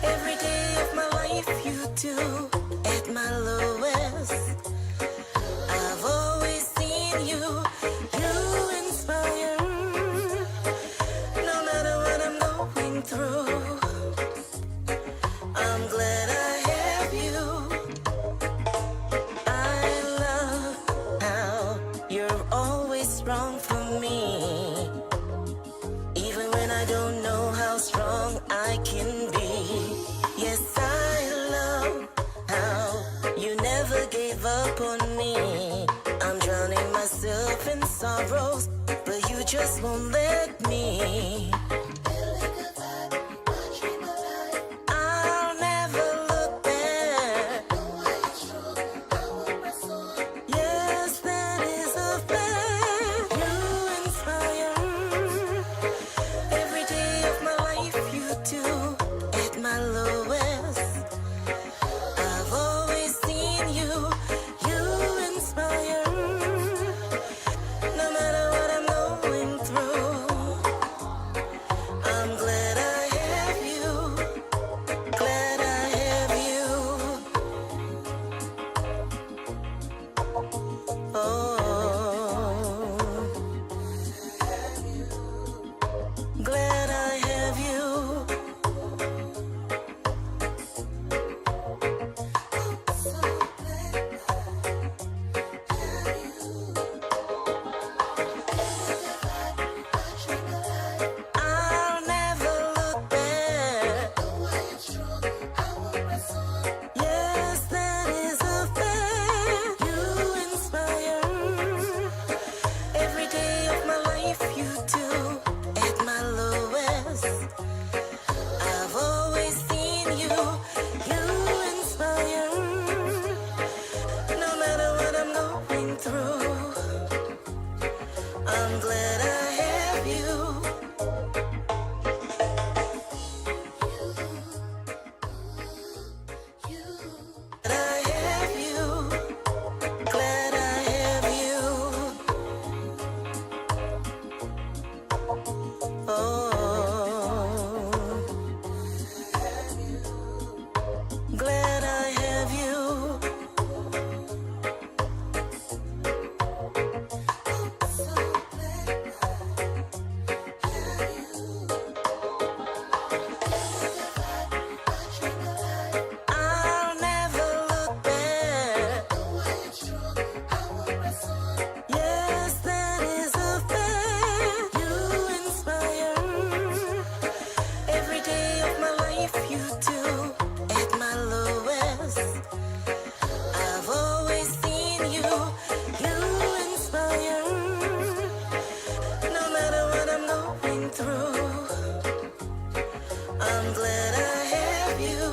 every day of my life. You do at my lowest. I've always seen you. You inspire no matter what I'm going through. I'm glad I have you. I love how you're always strong for me. Even when I don't know how strong I can be. Yes, I love how you never gave up on me. I'm drowning myself in sorrows, but you just won't let me. I'll never look back. Yes, that is a fact. You inspire every day of my life. You do at my lowest. I've always seen you. You inspire no matter what I'm going through. I'm glad I have you. Glad I have you. Oh, glad I have you. I'll never look back. Yes, that is a fact. You inspire every day of my life. You do at my lowest. I've always seen you. You inspire no matter what I'm going through. I'm glad I have you. Glad I have you. Glad I have you. Oh, glad I have you. I'll never look back. Yes, that is a fact. You inspire every day of my life. You do at my lowest. I've always seen you. You inspire no matter what I'm going through. I'm glad I have you.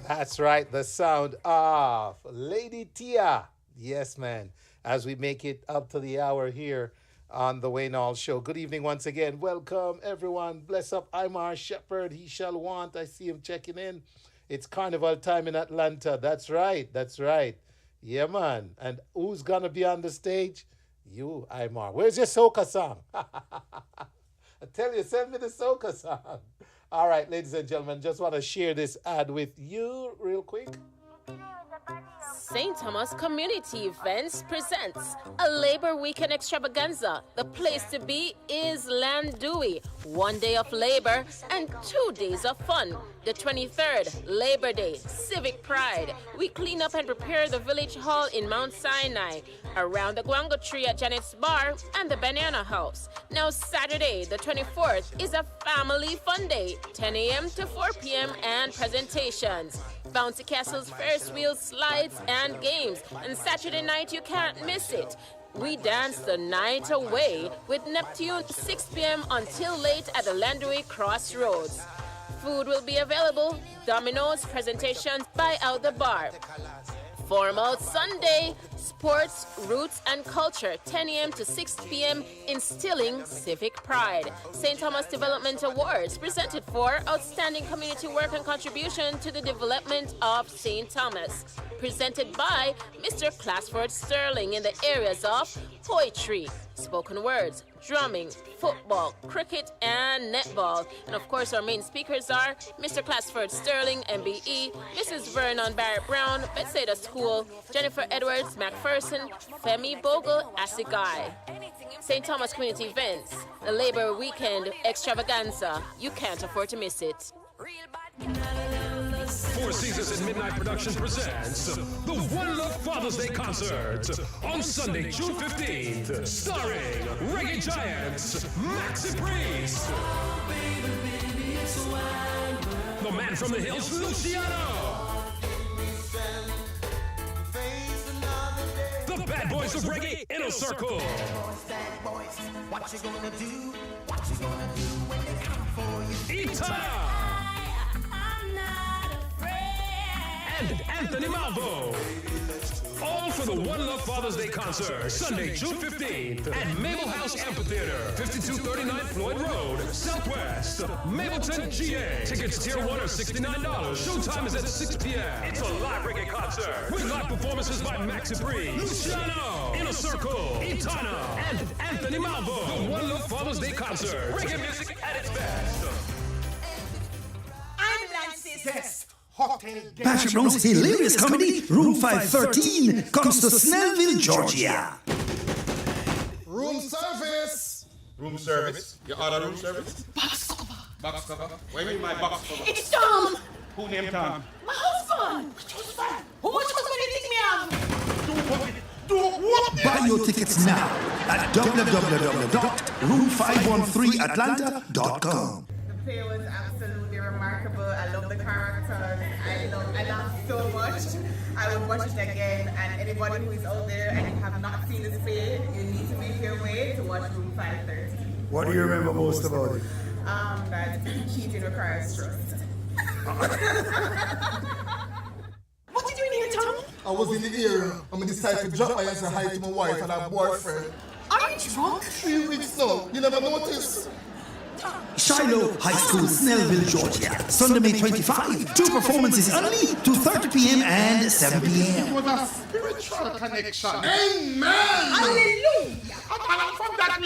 That's right, the sound of Lady Tia. Yes, man. As we make it up to the hour here on the Wayne Hall Show. Good evening once again. Welcome, everyone. Bless up Imar Shepherd. He shall want. I see him checking in. It's carnival time in Atlanta. That's right. That's right. Yeah, man. And who's going to be on the stage? You, Imar. Where's your soca song? I tell you, send me the soca song. All right, ladies and gentlemen, just want to share this ad with you real quick. St. Thomas Community Events presents a Labor Weekend extravaganza. The place to be is Landui. 1 day of labor and 2 days of fun. The 23rd, Labor Day, Civic Pride. We clean up and prepare the village hall in Mount Sinai, around the guango tree at Janet's Bar and the Banana House. Now Saturday, the 24th, is a family fun day, 10 a.m. to 4 p.m. and presentations. Bouncy Castles, Ferris wheels, slides, and games. And Saturday night, you can't miss it. we dance the night away with Neptune 6 p.m. until late at the Landry Crossroads. Food will be available. Domino's presentations by Out the Bar. Formal Sunday, sports, roots, and culture, 10 a.m. to 6 p.m., instilling civic pride. St. Thomas Development Awards, presented for outstanding community work and contribution to the development of St. Thomas. Presented by Mr. Classford Sterling in the areas of poetry, spoken words, drumming, football, cricket, and netball. And of course, our main speakers are Mr. Classford Sterling, MBE, Mrs. Vernon Barrett Brown, Bethsaida School, Jennifer Edwards, McPherson, Femi Bogle, Asigai. St. Thomas Community Events, the Labor Weekend Extravaganza. You can't afford to miss it. Four Seasons and Midnight Production presents the One Love Father's Day Concert on Sunday, June 15th, starring reggae giants Maxi Priest, the man from the hills, Luciano, the bad boys of reggae, Inner Circle, What you gonna do? What you gonna do when they come for you? Ita, and Anthony Malvo. All for the One Love Father's Day Concert, Sunday, June 15th at Mabel House Amphitheater, 5239 Floyd Road, Southwest, Mableton, GA. Tickets tier 1 are $69. Showtime is at 6 p.m. It's a live reggae concert with live performances by Maxi Priest, Luciano, Inner Circle, Itana, and Anthony Malvo. The One Love Father's Day Concert. Reggae music at its best. I'm Lance's. Yes. Patrick Brown's hilarious comedy, Room 513, comes to Snellville, Georgia. Room service. Room service? You order room service? Box cover. Box cover? What do you mean by box cover? It's Tom. Who named Tom? My husband. Which husband? Who much husband do you think me have? Buy your tickets now at www.room513atlanta.com. The play was absolutely remarkable. I love the characters. I laughed so much. I would watch it again. And anybody who is out there and you have not seen this play, you need to make your way to watch Room 530. What do you remember most about it? That cheating requires trust. What did you doing here, Tom? I was in the area. I'm decided to drop by and say hi to my wife and her boyfriend. Are you drunk? 3 weeks now. You never noticed? Shiloh High School, Snellville, Georgia. Sunday, May 25. 2 performances only, 2:30 p.m. and 7 It p.m. was a spiritual connection. Amen! Hallelujah! And from that,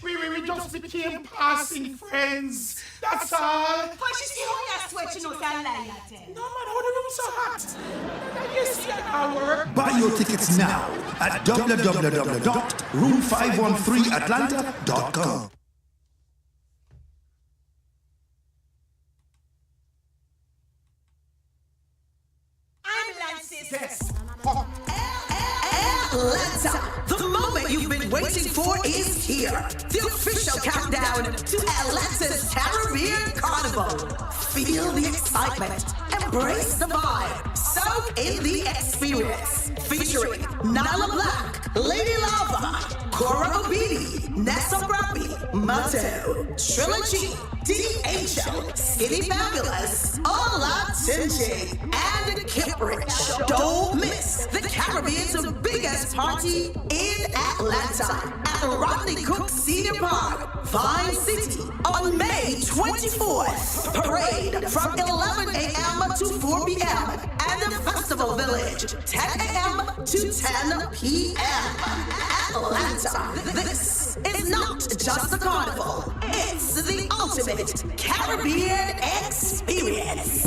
we just became passing friends. That's all. But you see how you're sweating out and lying at it. No, man, how the room so hot? Yes, hour. Buy your tickets now at www.room513atlanta.com. I'm Lance's. Yes. Atlanta, the moment you've been waiting for is here. The official countdown to Atlanta's Caribbean Carnival. Feel the excitement, embrace the vibe, soak in the experience. Featuring Nala Black, Lady Lava, Cora Obidi, Nessa Brappy, Mato, Trilogy, DHL, Skinny Fabulous, Ola Tinchi, and Kip Rich. Don't miss the Caribbean's biggest party in Atlanta at Rodney Cook Senior Park, Vine City, on May 24th. Parade from 11 a.m. to 4 p.m. and the Festival Village, 10 a.m. to 10 p.m. Atlanta, this is not just a carnival, it's the ultimate Caribbean experience.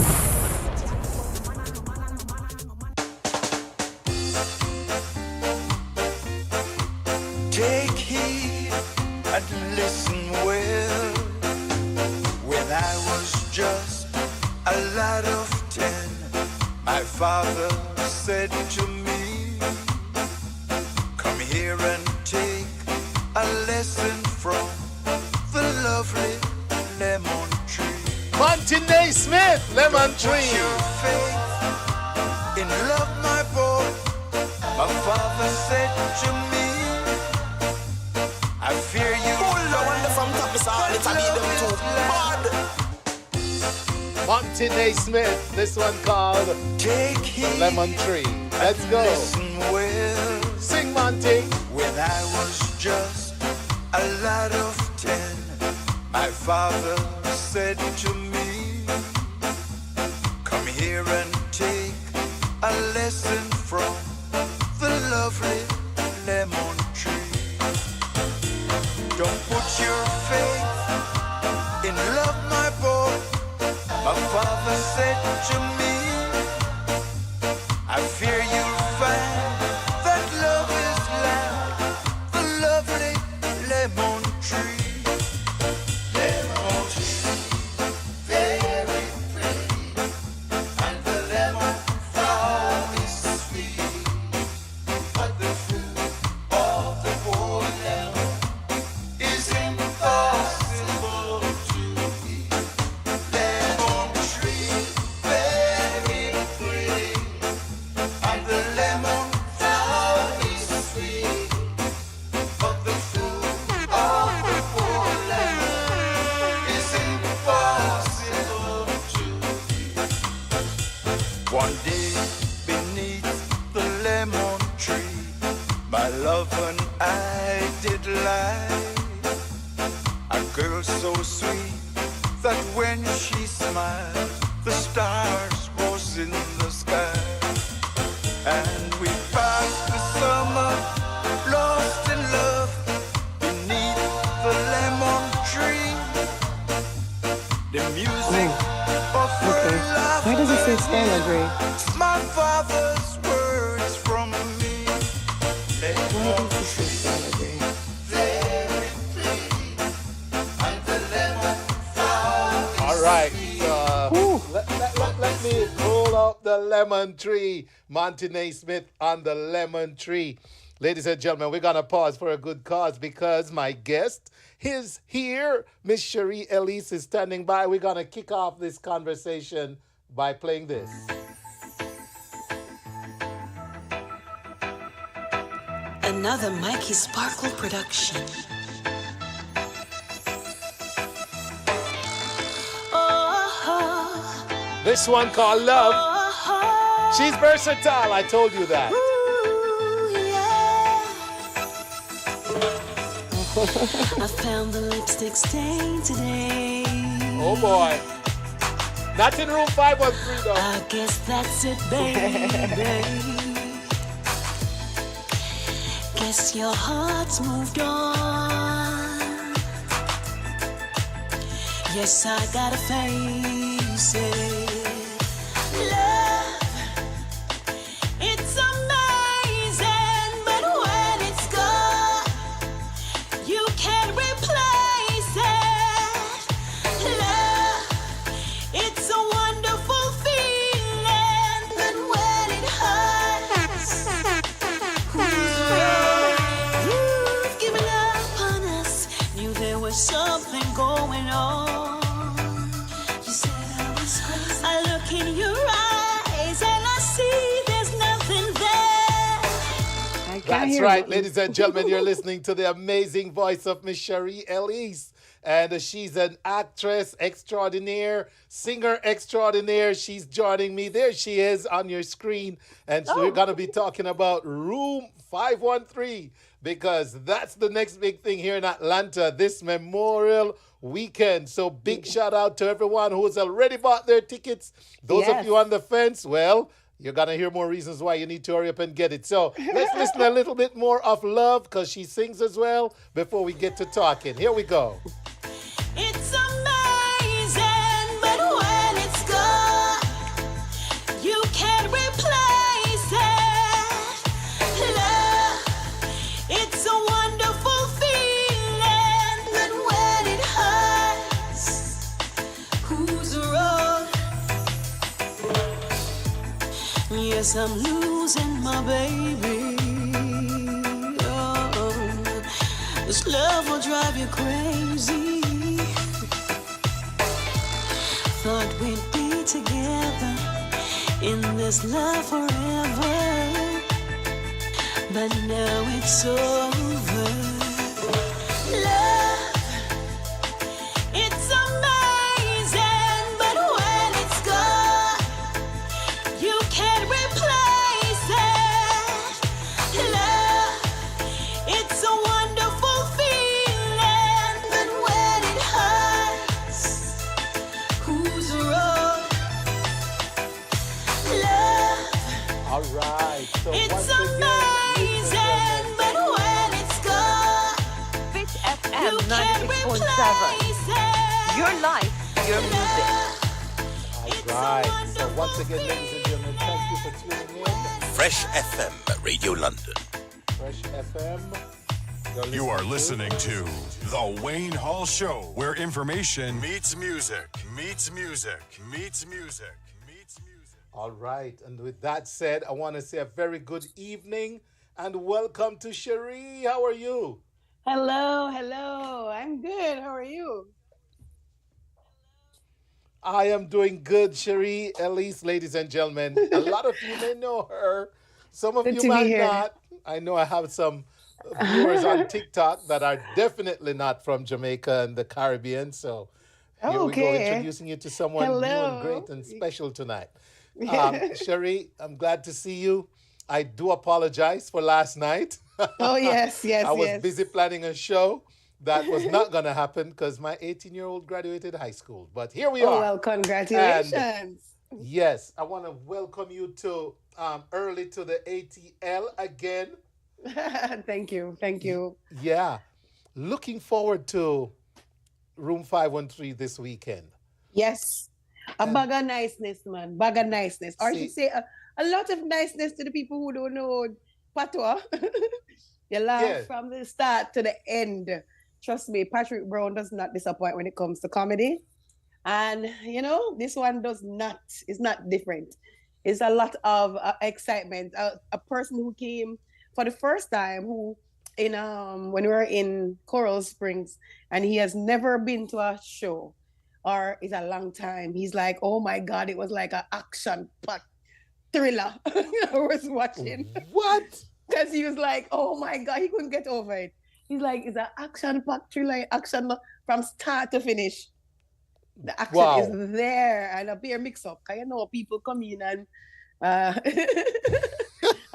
Take heed and listen well. When I was just a lad of 10, my father said to me, come here and take a lesson from the lovely lemon tree. Monty Smith, Lemon Put Tree. your faith in love, my boy. My father said to me, Monty Naismith. This one called Take Heed. Lemon Tree. Let's go. Listen well. Sing, Monty. When I was just a lad of 10, my father said to me, come here and take a lesson from the lovely lemon tree. Don't put your faith in love, my boy. My father said to me, I fear you'll find that love is like the lovely lemon tree. Lemon tree, very pretty, and the lemon flower is sweet. But the fruit of the poor lemon is impossible to eat. Lemon tree, very pretty, and the lemon flower is sweet. But the fruit of the poor lemon is impossible to eat. One day beneath the lemon tree, my love and I did lie. A girl so sweet that when she smiled, the stars was in the sky. And we passed the summer lost in love beneath the lemon tree. The music of her laughter. Why does it say celebrate? My father's words from me. Why does it say celebrate? Very pretty, and the lemon flower. All right. Let me roll out the lemon tree. Monty Naismith on the lemon tree. Ladies and gentlemen, we're going to pause for a good cause because my guest is here. Miss Sharee Elise is standing by. We're going to kick off this conversation by playing this. Another Mikey Sparkle production. This one called Love. She's versatile. I told you that. I found the lipstick stain today. Oh boy. Not in room 513 though. I guess that's it, baby. Guess your heart's moved on. Yes, I gotta face it. Love, it's amazing, but when it's gone, you can't replace it. Love, it's a wonderful feeling, but when it hurts, who's right? You've given up on us, knew there was something going on. You said I was crazy. I look in your eyes and I see there's nothing there. That's right, ladies and gentlemen. You're listening to the amazing voice of Miss Sharee Elise. And she's an actress extraordinaire, singer extraordinaire. She's joining me. There she is on your screen. And so we're going to be talking about Room 513 because that's the next big thing here in Atlanta this Memorial Weekend. So big shout out to everyone who's already bought their tickets. Those of you on the fence, well, you're going to hear more reasons why you need to hurry up and get it. So let's listen a little bit more of Love because she sings as well before we get to talking. Here we go. It's amazing, but when it's gone, you can't replace it. Love, it's a wonderful feeling, but when it hurts, who's wrong? Yes, I'm losing my baby. Oh, this love will drive you crazy. Thought we'd be together in this love forever, but now it's over. Love, it's amazing, but when whose road love. All right. So It's once again, amazing, but when it's gone, Fish FM 96.7. Your life, your music. All right. So once again, ladies and gentlemen, thank you for tuning in. Fresh FM Radio London. Fresh FM. You are listening to The Wayne Hall Show, where information meets music, meets music, meets music, meets music. All right. And with that said, I want to say a very good evening and welcome to Sharee. How are you? Hello, hello. I'm good. How are you? I am doing good, Sharee Elise, ladies and gentlemen. A lot of you may know her. Some of Good you to be might here. not. I know I have some viewers on TikTok that are definitely not from Jamaica and the Caribbean. So here we go, Okay. introducing you to someone new and Hello. great and special tonight. Yeah. Sharee, I'm glad to see you. I do apologize for last night. Oh, yes, yes, I was yes. busy planning a show that was not going to happen because my 18-year-old graduated high school. But here we Oh, are. well, congratulations. And yes, I want to welcome you to early to the ATL again. Thank you. Thank you. Yeah. Looking forward to Room 513 this weekend. Yes. A bag of niceness, man. Bag of niceness. Or I should say a lot of niceness to the people who don't know patois. You laugh Yeah. from the start to the end. Trust me, Patrick Brown does not disappoint when it comes to comedy. And, you know, this one does not. It's not different. It's a lot of excitement. A person who came for the first time, who in when we were in Coral Springs, and he has never been to a show, or it's a long time. He's like, oh my God, it was like an action-packed thriller I was watching. What? Because he was like, oh my God, he couldn't get over it. He's like, it's an action-packed thriller, action from start to finish. The action Wow. is there, and a beer mix-up. Because you know, people come in and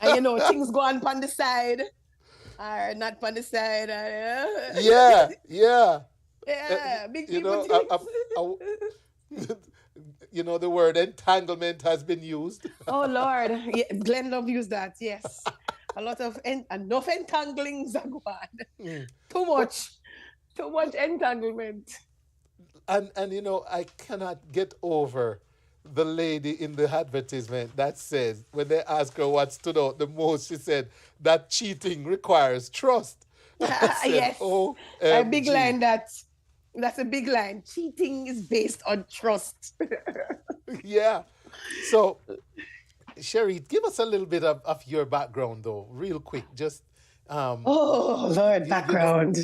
and you know, things go on the side, or not on the side. Yeah, yeah. Yeah, big You people know, you know, the word entanglement has been used. Oh Lord, yeah, Glenn Love used that. Yes, a lot of enough entanglings are going. Too much entanglement. And you know, I cannot get over the lady in the advertisement that says, when they ask her what stood out the most, she said that cheating requires trust. I said, Yes, oh, a big line. That's a big line. Cheating is based on trust. Yeah. So, Sharee, give us a little bit of your background, though, real quick. Just Oh Lord, background.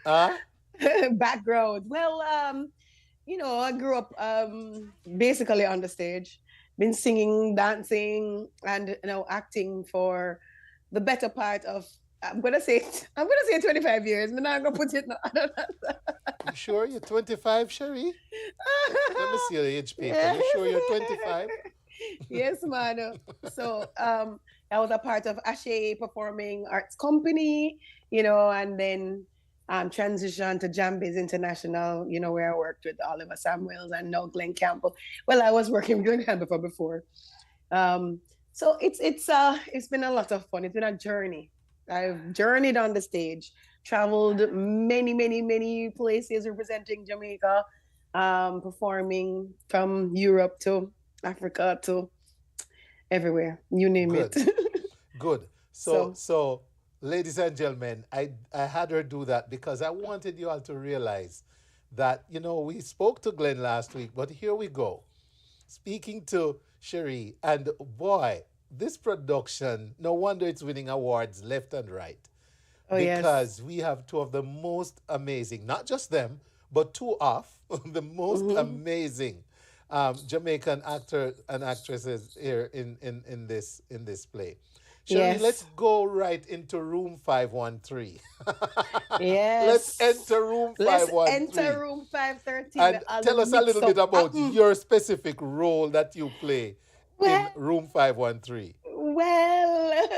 Background. Well, you know, I grew up basically on the stage, been singing, dancing, and you know, acting for the better part of I'm gonna say 25 years, but I'm gonna put it. You sure you're 25, Sharee? Let me see your age paper. You sure you're 25? Yes, man. So I was a part of Ashe Performing Arts Company, you know, and then transitioned to Jambiz International, you know, where I worked with Oliver Samuels and now Glenn Campbell. Well, I was working with Glenn Campbell before. So it's been a lot of fun. It's been a journey. I've journeyed on the stage, traveled many places representing Jamaica, performing from Europe to Africa to everywhere, you name Good. it. Good. So, ladies and gentlemen, I had her do that because I wanted you all to realize that, you know, we spoke to Glenn last week, but here we go. Speaking to Sharee, and boy, this production, no wonder it's winning awards left and right. Oh, yes. Because we have two of the most amazing, not just them, but two of the most amazing Jamaican actor and actresses here in this play. Sharee, Yes. let's go right into room 513. Yes. Let's enter room 513. Let's enter room 513. And tell us a little bit about your specific role that you play in room 513. Well,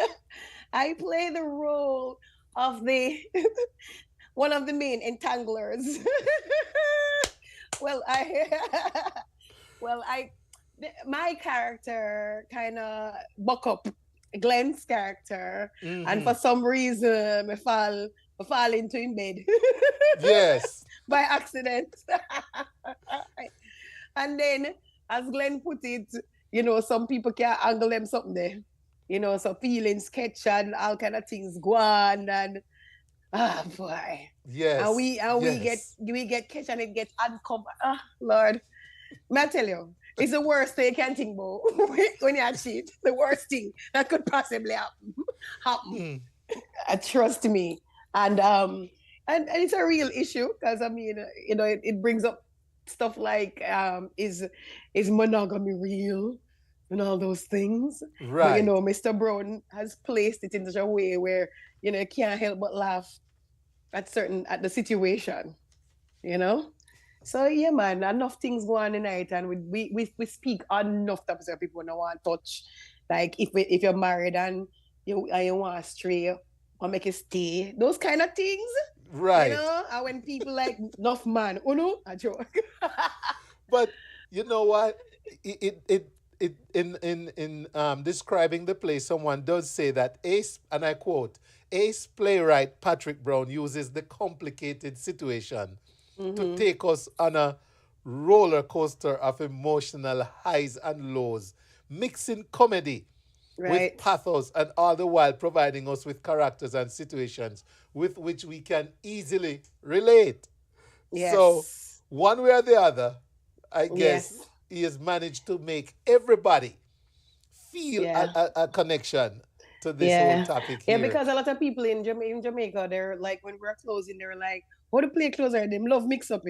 I play the role of the one of the main entanglers. Well, well, my character kind of buck up Glenn's character, and for some reason, I fall into him bed. Yes. By accident. And then, as Glenn put it, some people can angle them something there. So feelings catch and all kind of things go on, and boy. Yes. And we get catch and it gets uncovered. Lord. May I tell you, it's the worst thing you can think about when you cheat. The worst thing that could possibly happen. Trust me. And it's a real issue because it brings up stuff like is monogamy real and all those things. Right. But Mr. Brown has placed it in such a way where you can't help but laugh at the situation. So yeah, man, enough things go on tonight, and we speak on enough topics that people don't want to touch. Like if you're married and you want to stray or make it stay, those kind of things. Right. And when people like enough man, a joke. But you know what? It in describing the play, someone does say that ace, and I quote, ace playwright Patrick Brown uses the complicated situation to take us on a roller coaster of emotional highs and lows, mixing comedy with pathos, and all the while providing us with characters and situations with which we can easily relate. Yes. So, one way or the other, I guess he has managed to make everybody feel a connection to this whole topic here. Yeah, because a lot of people in Jamaica, they're like, when we're closing, they're like, how to play closer? Them love mix up,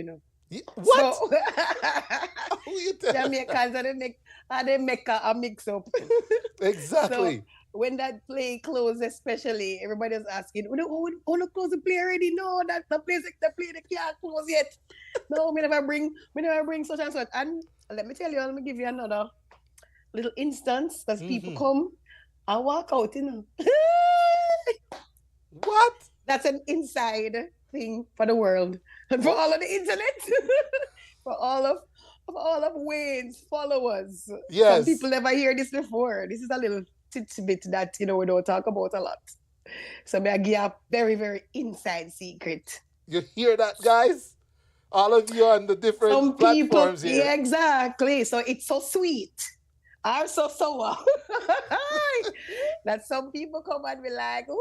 What? So, Jamaicans, they make a mix up. Exactly. So, when that play closed, especially, everybody's asking, oh, no, close the play already? No, that the play they can't close yet. No, we never bring such and such. And let me tell you, let me give you another little instance, because people come and walk out, What? That's an inside thing for the world and for all of the internet, for all of Wayne's followers. Yes. Some people never hear this before. This is a little tidbit that we don't talk about a lot. So I give a very, very inside secret. You hear that, guys? All of you on the different platforms here. Yeah, exactly. So it's so sweet. I'm so sour. That some people come and be like, ooh,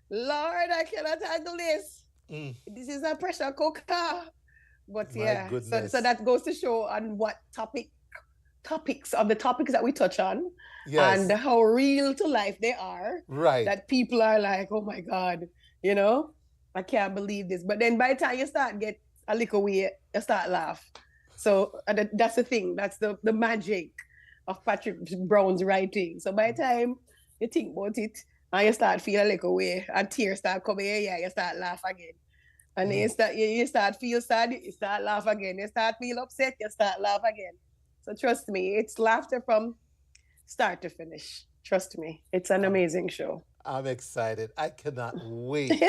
Lord, I cannot handle this. This is a pressure cooker. But so that goes to show on what topics that we touch on, and how real to life they are. Right. That people are like, oh my God, I can't believe this. But then by the time you start get a little way, you start laugh. So that's the thing. That's the magic of Patrick Brown's writing. So by the time you think about it, and you start feel a little way, and tears start coming, you start laugh again. And then you start feel sad, you start laugh again. You start feel upset, you start laugh again. So trust me, it's laughter from start to finish. Trust me, it's an amazing show. I'm excited. I cannot wait.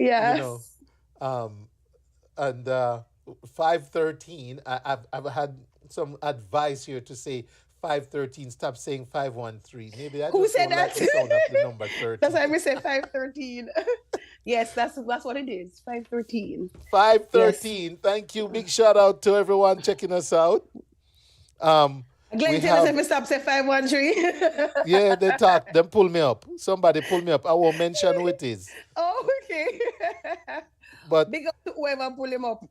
Yes. And 513, I've had some advice here to say 513. Stop saying 513. Maybe I Who just said don't that? like the sound of the number 13. That's why we said 513. Yes, that's what it is. 513. 513. Yes. Thank you. Big shout out to everyone checking us out. Glenn, tell us if we stop say 513. Yeah, they talk. Them pull me up. Somebody pull me up. I won't mention who it is. Oh, okay. But big up to whoever pull him up.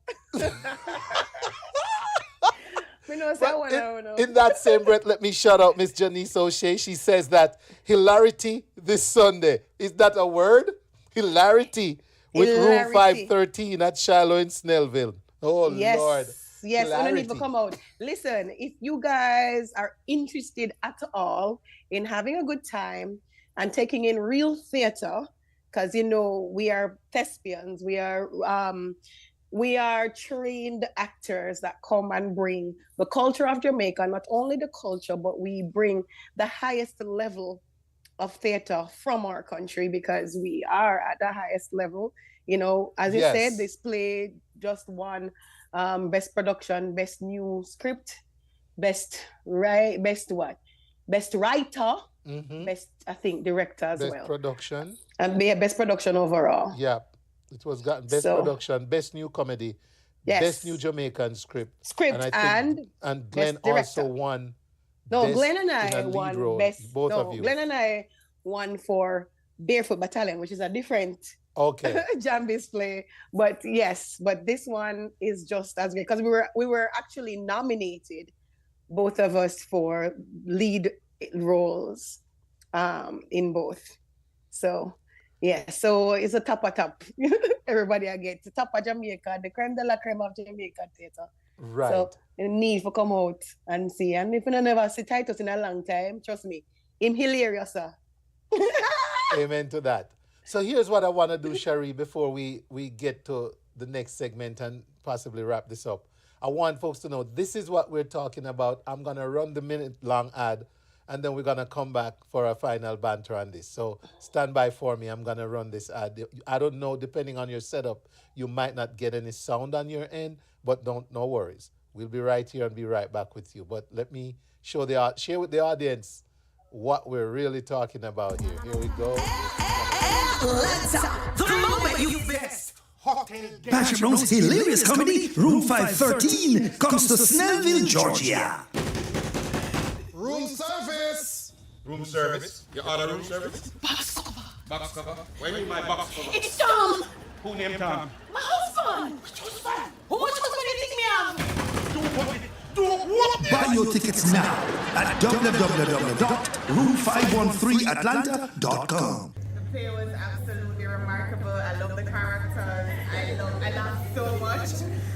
In that same breath, let me shout out Miss Janice O'Shea. She says that hilarity this Sunday. Is that a word? Hilarity with Room 513 at Shiloh in Snellville. Oh, yes. Lord. Yes, we don't need to come out. Listen, if you guys are interested at all in having a good time and taking in real theater, because, we are thespians, we are trained actors that come and bring the culture of Jamaica, not only the culture, but we bring the highest level of theater from our country, because we are at the highest level. As you said, this play just won best production, best new script, best writer, best I think director as Best well, production. and best production overall. Yeah, it was gotten best So- production, best new comedy, Yes. best new Jamaican script, Script I and think Glenn best director. also won. No, best Glenn and in a I lead won role. best. Both no, of you. Glenn and I won for Barefoot Battalion, which is a different Okay. Jambi's play. But this one is just as great because we were actually nominated, both of us, for lead roles in both. So so it's a top of top. Everybody I get the top of Jamaica, the creme de la creme of Jamaica theatre. Right. So you need to come out and see. And if you never see Titus in a long time, trust me, him hilarious, sir. Amen to that. So here's what I want to do, Sharee, before we get to the next segment and possibly wrap this up. I want folks to know this is what we're talking about. I'm going to run the minute-long ad, and then we're going to come back for a final banter on this. So stand by for me. I'm going to run this ad. I don't know, depending on your setup, you might not get any sound on your end, but no worries. We'll be right here and be right back with you. But let me share with the audience what we're really talking about here. Here we go. The moment you best. Patrick Rose's hilarious comedy, Room 513, comes to Snellville, Georgia. Room service. Room service? You order room service? Box cover. Box cover? Where you mean my box cover? It's Tom. Who named Tom? My husband. Which husband? Who much husband you think me have? Buy your tickets now at www.room513atlanta.com. The play was absolutely remarkable. I love the characters. I laughed so much.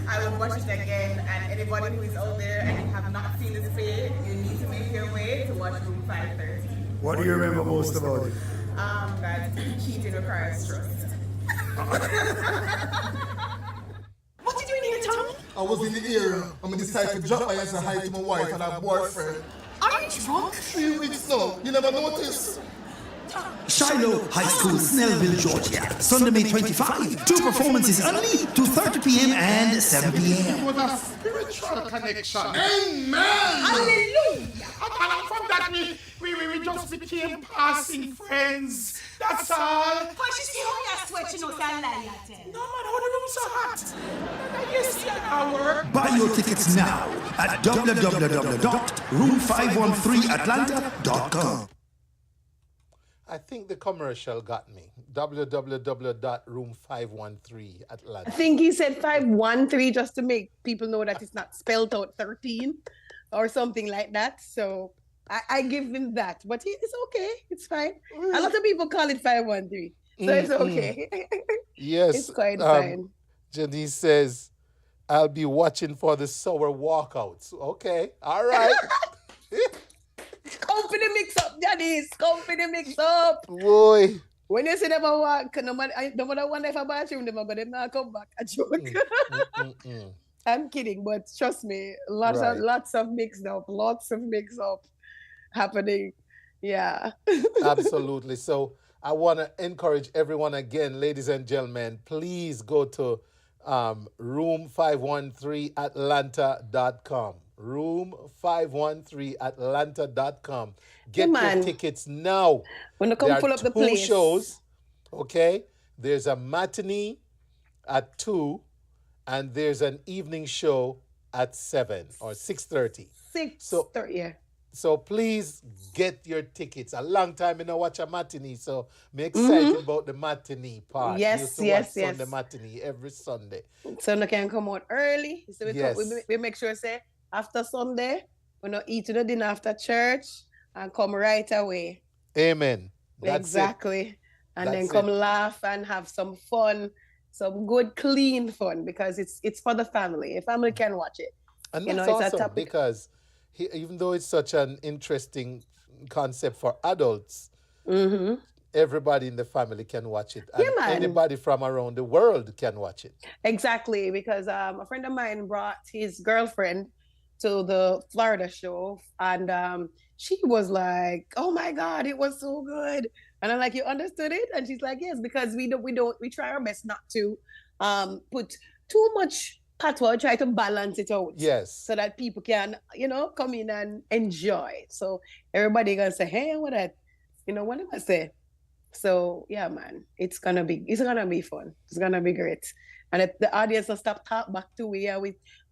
I will watch it again. And anybody who is out there and you have not seen this play, you need to make your way to watch Room 513. What do you remember most about it? That cheating requires trust. What did you doing here, Tom? I was in the area. I'm decided to drop by and say hi to my wife and her boyfriend. Are you drunk? 3 weeks now. You never noticed? Shiloh High School, Snellville, Georgia. Sunday, May 25. 2 performances only, 2:30 p.m. and 7 It p.m. was a spiritual connection. Amen! Hallelujah! And from that, we just became passing friends. That's all. But you see how you're sweating out and lying. No, man, how the room so hot? Yes, an hour. Buy your tickets now at www.room513atlanta.com. I think the commercial got me. www.room513atlanta. I think he said 513 just to make people know that it's not spelled out 13 or something like that. So I give him that. But it's okay. It's fine. A lot of people call it 513. So it's okay. Yes. It's quite fine. Janice says, I'll be watching for the sour walkouts. Okay. All right. Company mix up, Janice. Company mix up. Boy. When you see them walk, no matter one if a bathroom, them but them not come back. A joke. I'm kidding, but trust me, lots of mix up happening. Yeah. Absolutely. So I want to encourage everyone again, ladies and gentlemen, please go to room513atlanta.com. room513atlanta.com. Get your tickets now. When they come full up the place. 2 shows, okay? There's a matinee at 2, and there's an evening show at 7 or 6:30. 6:30, yeah. So please get your tickets. A long time I don't watch a matinee, so I'm excited about the matinee part. Yes. Sunday matinee every Sunday. So they can come out early. So Yes. we make sure say after Sunday, we not eat the dinner after church and come right away. Amen. That's exactly. It. And That's then come it. laugh and have some fun, some good, clean fun, because it's for the family. A family can watch it. And You that's know, it's a awesome topic. because even though it's such an interesting concept for adults, everybody in the family can watch it. And Yeah, man. anybody from around the world can watch it. Exactly, because a friend of mine brought his girlfriend to the Florida show, and she was like, "Oh my God, it was so good!" And I'm like, "You understood it?" And she's like, "Yes," because we try our best not to put too much patois, try to balance it out. Yes. So that people can, come in and enjoy. So everybody gonna say, hey, what that? What am I say? So yeah, man, it's gonna be fun. It's gonna be great. And if the audience will stop talk back to we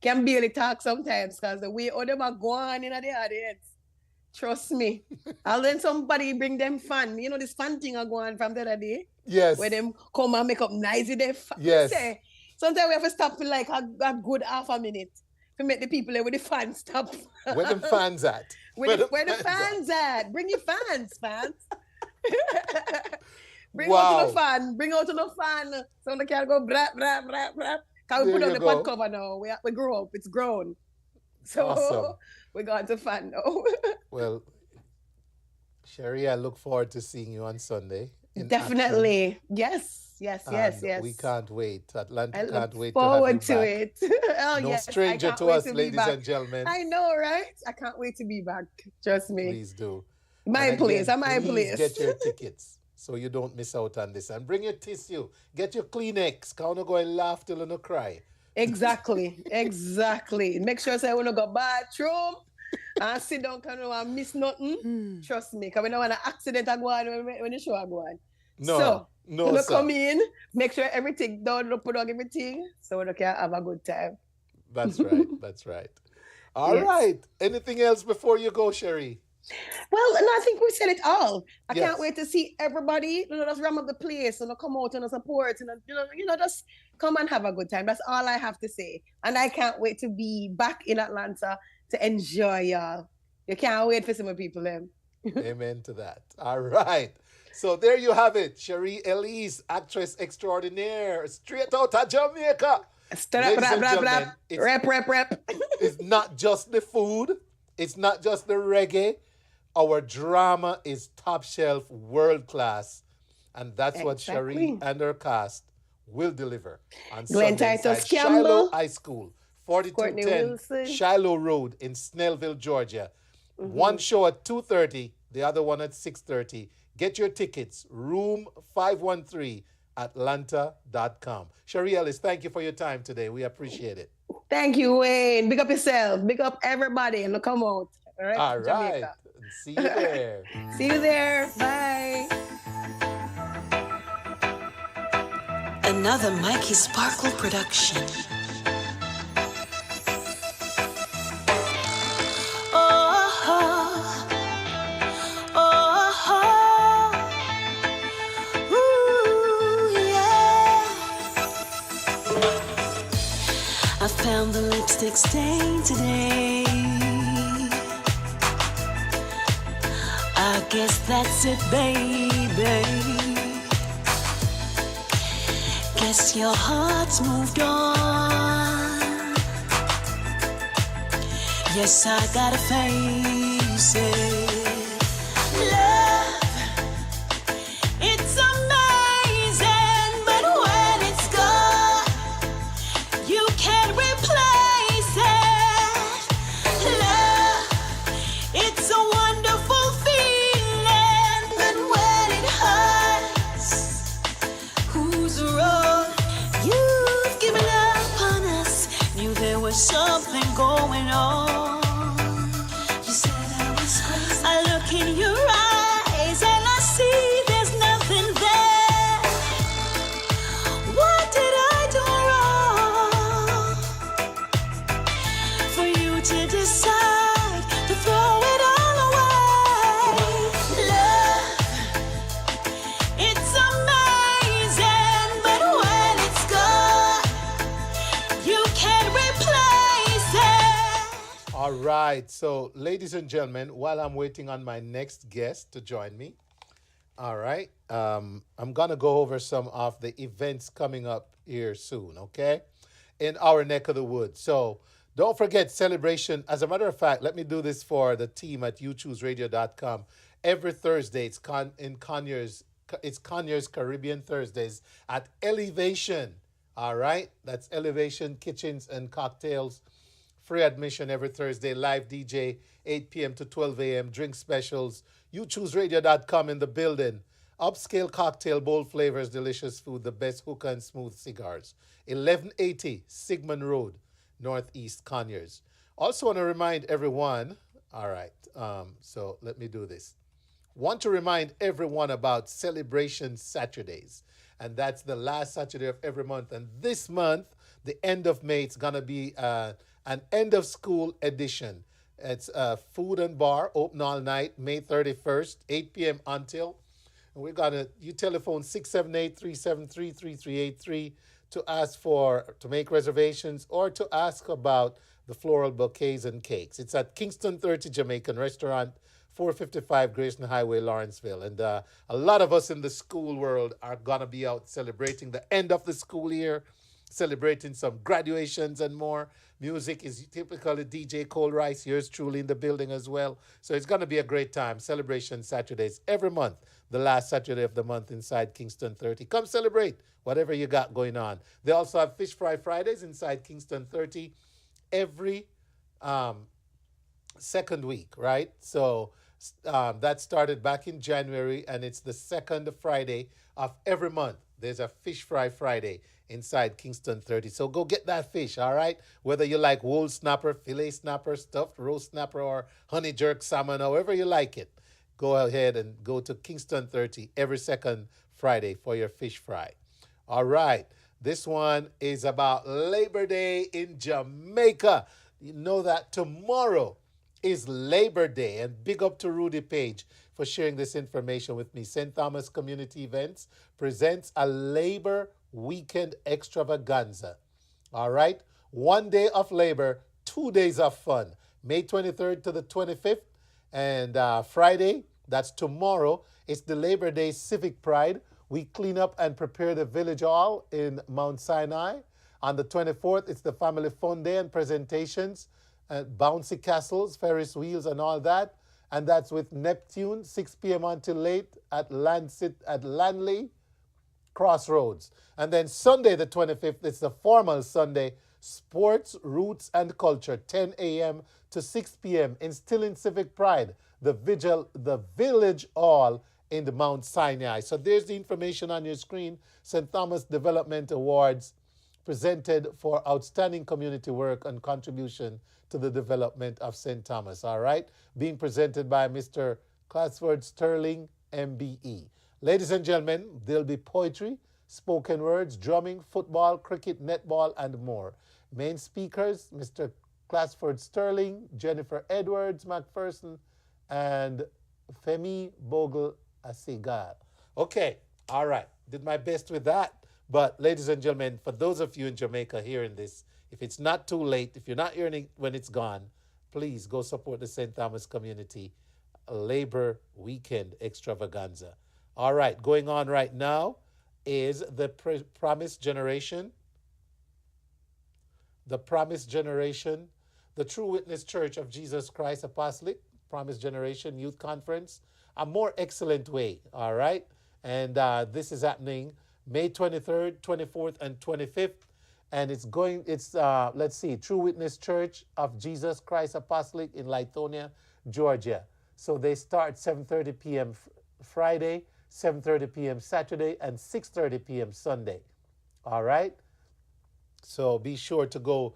can barely talk sometimes because the way all them are going in the audience. Trust me. And then somebody bring them fun. This fun thing are going from the other day. Yes. Where them come and make up noisy they yes. Say. Sometimes we have to stop for like a good half a minute to make the people with the fans stop. Where them fans at? Where the fans at? Bring your fans. Bring wow. out to the fan. Bring out to the fan. So they can go brap, brap, brap, brap. Can we put on the pod cover now? We grow up. It's grown. So awesome. We're going to fan now. Well, Sharee, I look forward to seeing you on Sunday. Definitely. Action. Yes. We can't wait. Atlanta can't wait forward to have you to it. Oh, no yes, stranger to us, ladies and gentlemen. I know, right? I can't wait to be back. Trust me. Please do. My place. Get your tickets so you don't miss out on this. And bring your tissue. Get your Kleenex. Can't go and laugh till you no cry. Exactly. Make sure say when you go bathroom and sit down and miss nothing. Trust me, because we don't want an accident to go on when the show go on. No, you come in, make sure everything done, put on everything, so we can have a good time. That's right. All right. Anything else before you go, Sharee? Well, no, I think we said it all. I can't wait to see everybody, just ram up the place and come out and support and just come and have a good time. That's all I have to say. And I can't wait to be back in Atlanta to enjoy y'all. You can't wait for some people them. Amen to that. All right. So there you have it. Sharee Elise, actress extraordinaire, straight out of Jamaica. Rep. It's not just the food. It's not just the reggae. Our drama is top shelf, world class. And that's what Sharee and her cast will deliver on Sunday inside Shiloh High School, 4210 Shiloh Road in Snellville, Georgia. One show at 2:30, the other one at 6:30. Get your tickets, room 513, atlanta.com. Sharee Elise, thank you for your time today. We appreciate it. Thank you, Wayne. Big up yourself. Big up everybody. And come out. All right. See you there. See you there. Bye. Another Mikey Sparkle production. I found the lipstick stain today. I guess that's it, baby. Guess your heart's moved on. Yes, I gotta face it. Love, it's amazing, but when it's gone, you can't replace it. Love, it's a wonderful feeling, but when it hurts, who's wrong? You've given up on us, knew there was something going on. You said I was crazy. I look in your eyes and I see there's nothing there. What did I do wrong for you to decide to throw it all away? Love, it's amazing, but when it's gone, you can't replace it. All right. So, ladies and gentlemen, while I'm waiting on my next guest to join me, all right, I'm going to go over some of the events coming up here soon, okay, in our neck of the woods. So, don't forget celebration. As a matter of fact, let me do this for the team at youchooseradio.com. Every Thursday, it's Conyers Caribbean Thursdays at Elevation. All right, that's Elevation Kitchens and Cocktails. Free admission every Thursday. Live DJ, 8 p.m. to 12 a.m. Drink specials. YouChooseRadio.com in the building. Upscale cocktail, bold flavors, delicious food, the best hookah and smooth cigars. 1180 Sigmund Road, Northeast Conyers. Also want to remind everyone, all right, so let me do this. Want to remind everyone about Celebration Saturdays. And that's the last Saturday of every month. And this month, the end of May, it's going to be an end of school edition. It's food and bar, open all night, May 31st, 8 p.m. until. And we're going to, you telephone 678-373-3383 to ask to make reservations or to ask about the floral bouquets and cakes. It's at Kingston 30 Jamaican Restaurant, 455 Grayson Highway, Lawrenceville. And a lot of us in the school world are going to be out celebrating the end of the school year, celebrating some graduations and more. Music is typically DJ Cole Rice, yours truly in the building as well. So it's going to be a great time. Celebration Saturdays every month, the last Saturday of the month inside Kingston 30. Come celebrate whatever you got going on. They also have Fish Fry Fridays inside Kingston 30 every second week, right? So that started back in January, and it's the second Friday of every month. There's a Fish Fry Friday inside Kingston 30. So go get that fish, all right? Whether you like whole snapper, fillet snapper, stuffed roast snapper, or honey jerk salmon, however you like it, go ahead and go to Kingston 30 every second Friday for your fish fry. All right. This one is about Labor Day in Jamaica. You know that tomorrow is Labor Day, and big up to Rudy Page for sharing this information with me. St. Thomas Community Events presents a Labor Weekend Extravaganza. All right? 1 day of labor, 2 days of fun. May 23rd to the 25th, and Friday, that's tomorrow, it's the Labor Day Civic Pride. We clean up and prepare the village hall in Mount Sinai. On the 24th, it's the Family Fun Day and presentations, bouncy castles, Ferris wheels, and all that. And that's with Neptune, 6 p.m. until late at Lanley Crossroads. And then Sunday, the 25th, it's the formal Sunday, Sports, Roots, and Culture, 10 a.m. to 6 p.m. Instilling Civic Pride, the Village Hall in the Mount Sinai. So there's the information on your screen. St. Thomas Development Awards presented for outstanding community work and contribution to the development of St. Thomas, all right? Being presented by Mr. Classford Sterling, MBE. Ladies and gentlemen, there'll be poetry, spoken words, drumming, football, cricket, netball, and more. Main speakers, Mr. Classford Sterling, Jennifer Edwards McPherson, and Femi Bogle Asigal. Okay, all right. Did my best with that. But ladies and gentlemen, for those of you in Jamaica hearing this, if it's not too late, if you're not hearing it when it's gone, please go support the St. Thomas community Labor Weekend Extravaganza. All right, going on right now is the Promise Generation. The Promise Generation, the True Witness Church of Jesus Christ Apostolic, Promise Generation Youth Conference, a more excellent way, all right? And this is happening May 23rd, 24th, and 25th. And let's see, True Witness Church of Jesus Christ Apostolic in Lithonia, Georgia. So they start 7:30 p.m. Friday, 7:30 p.m. Saturday, and 6:30 p.m. Sunday. All right? So be sure to go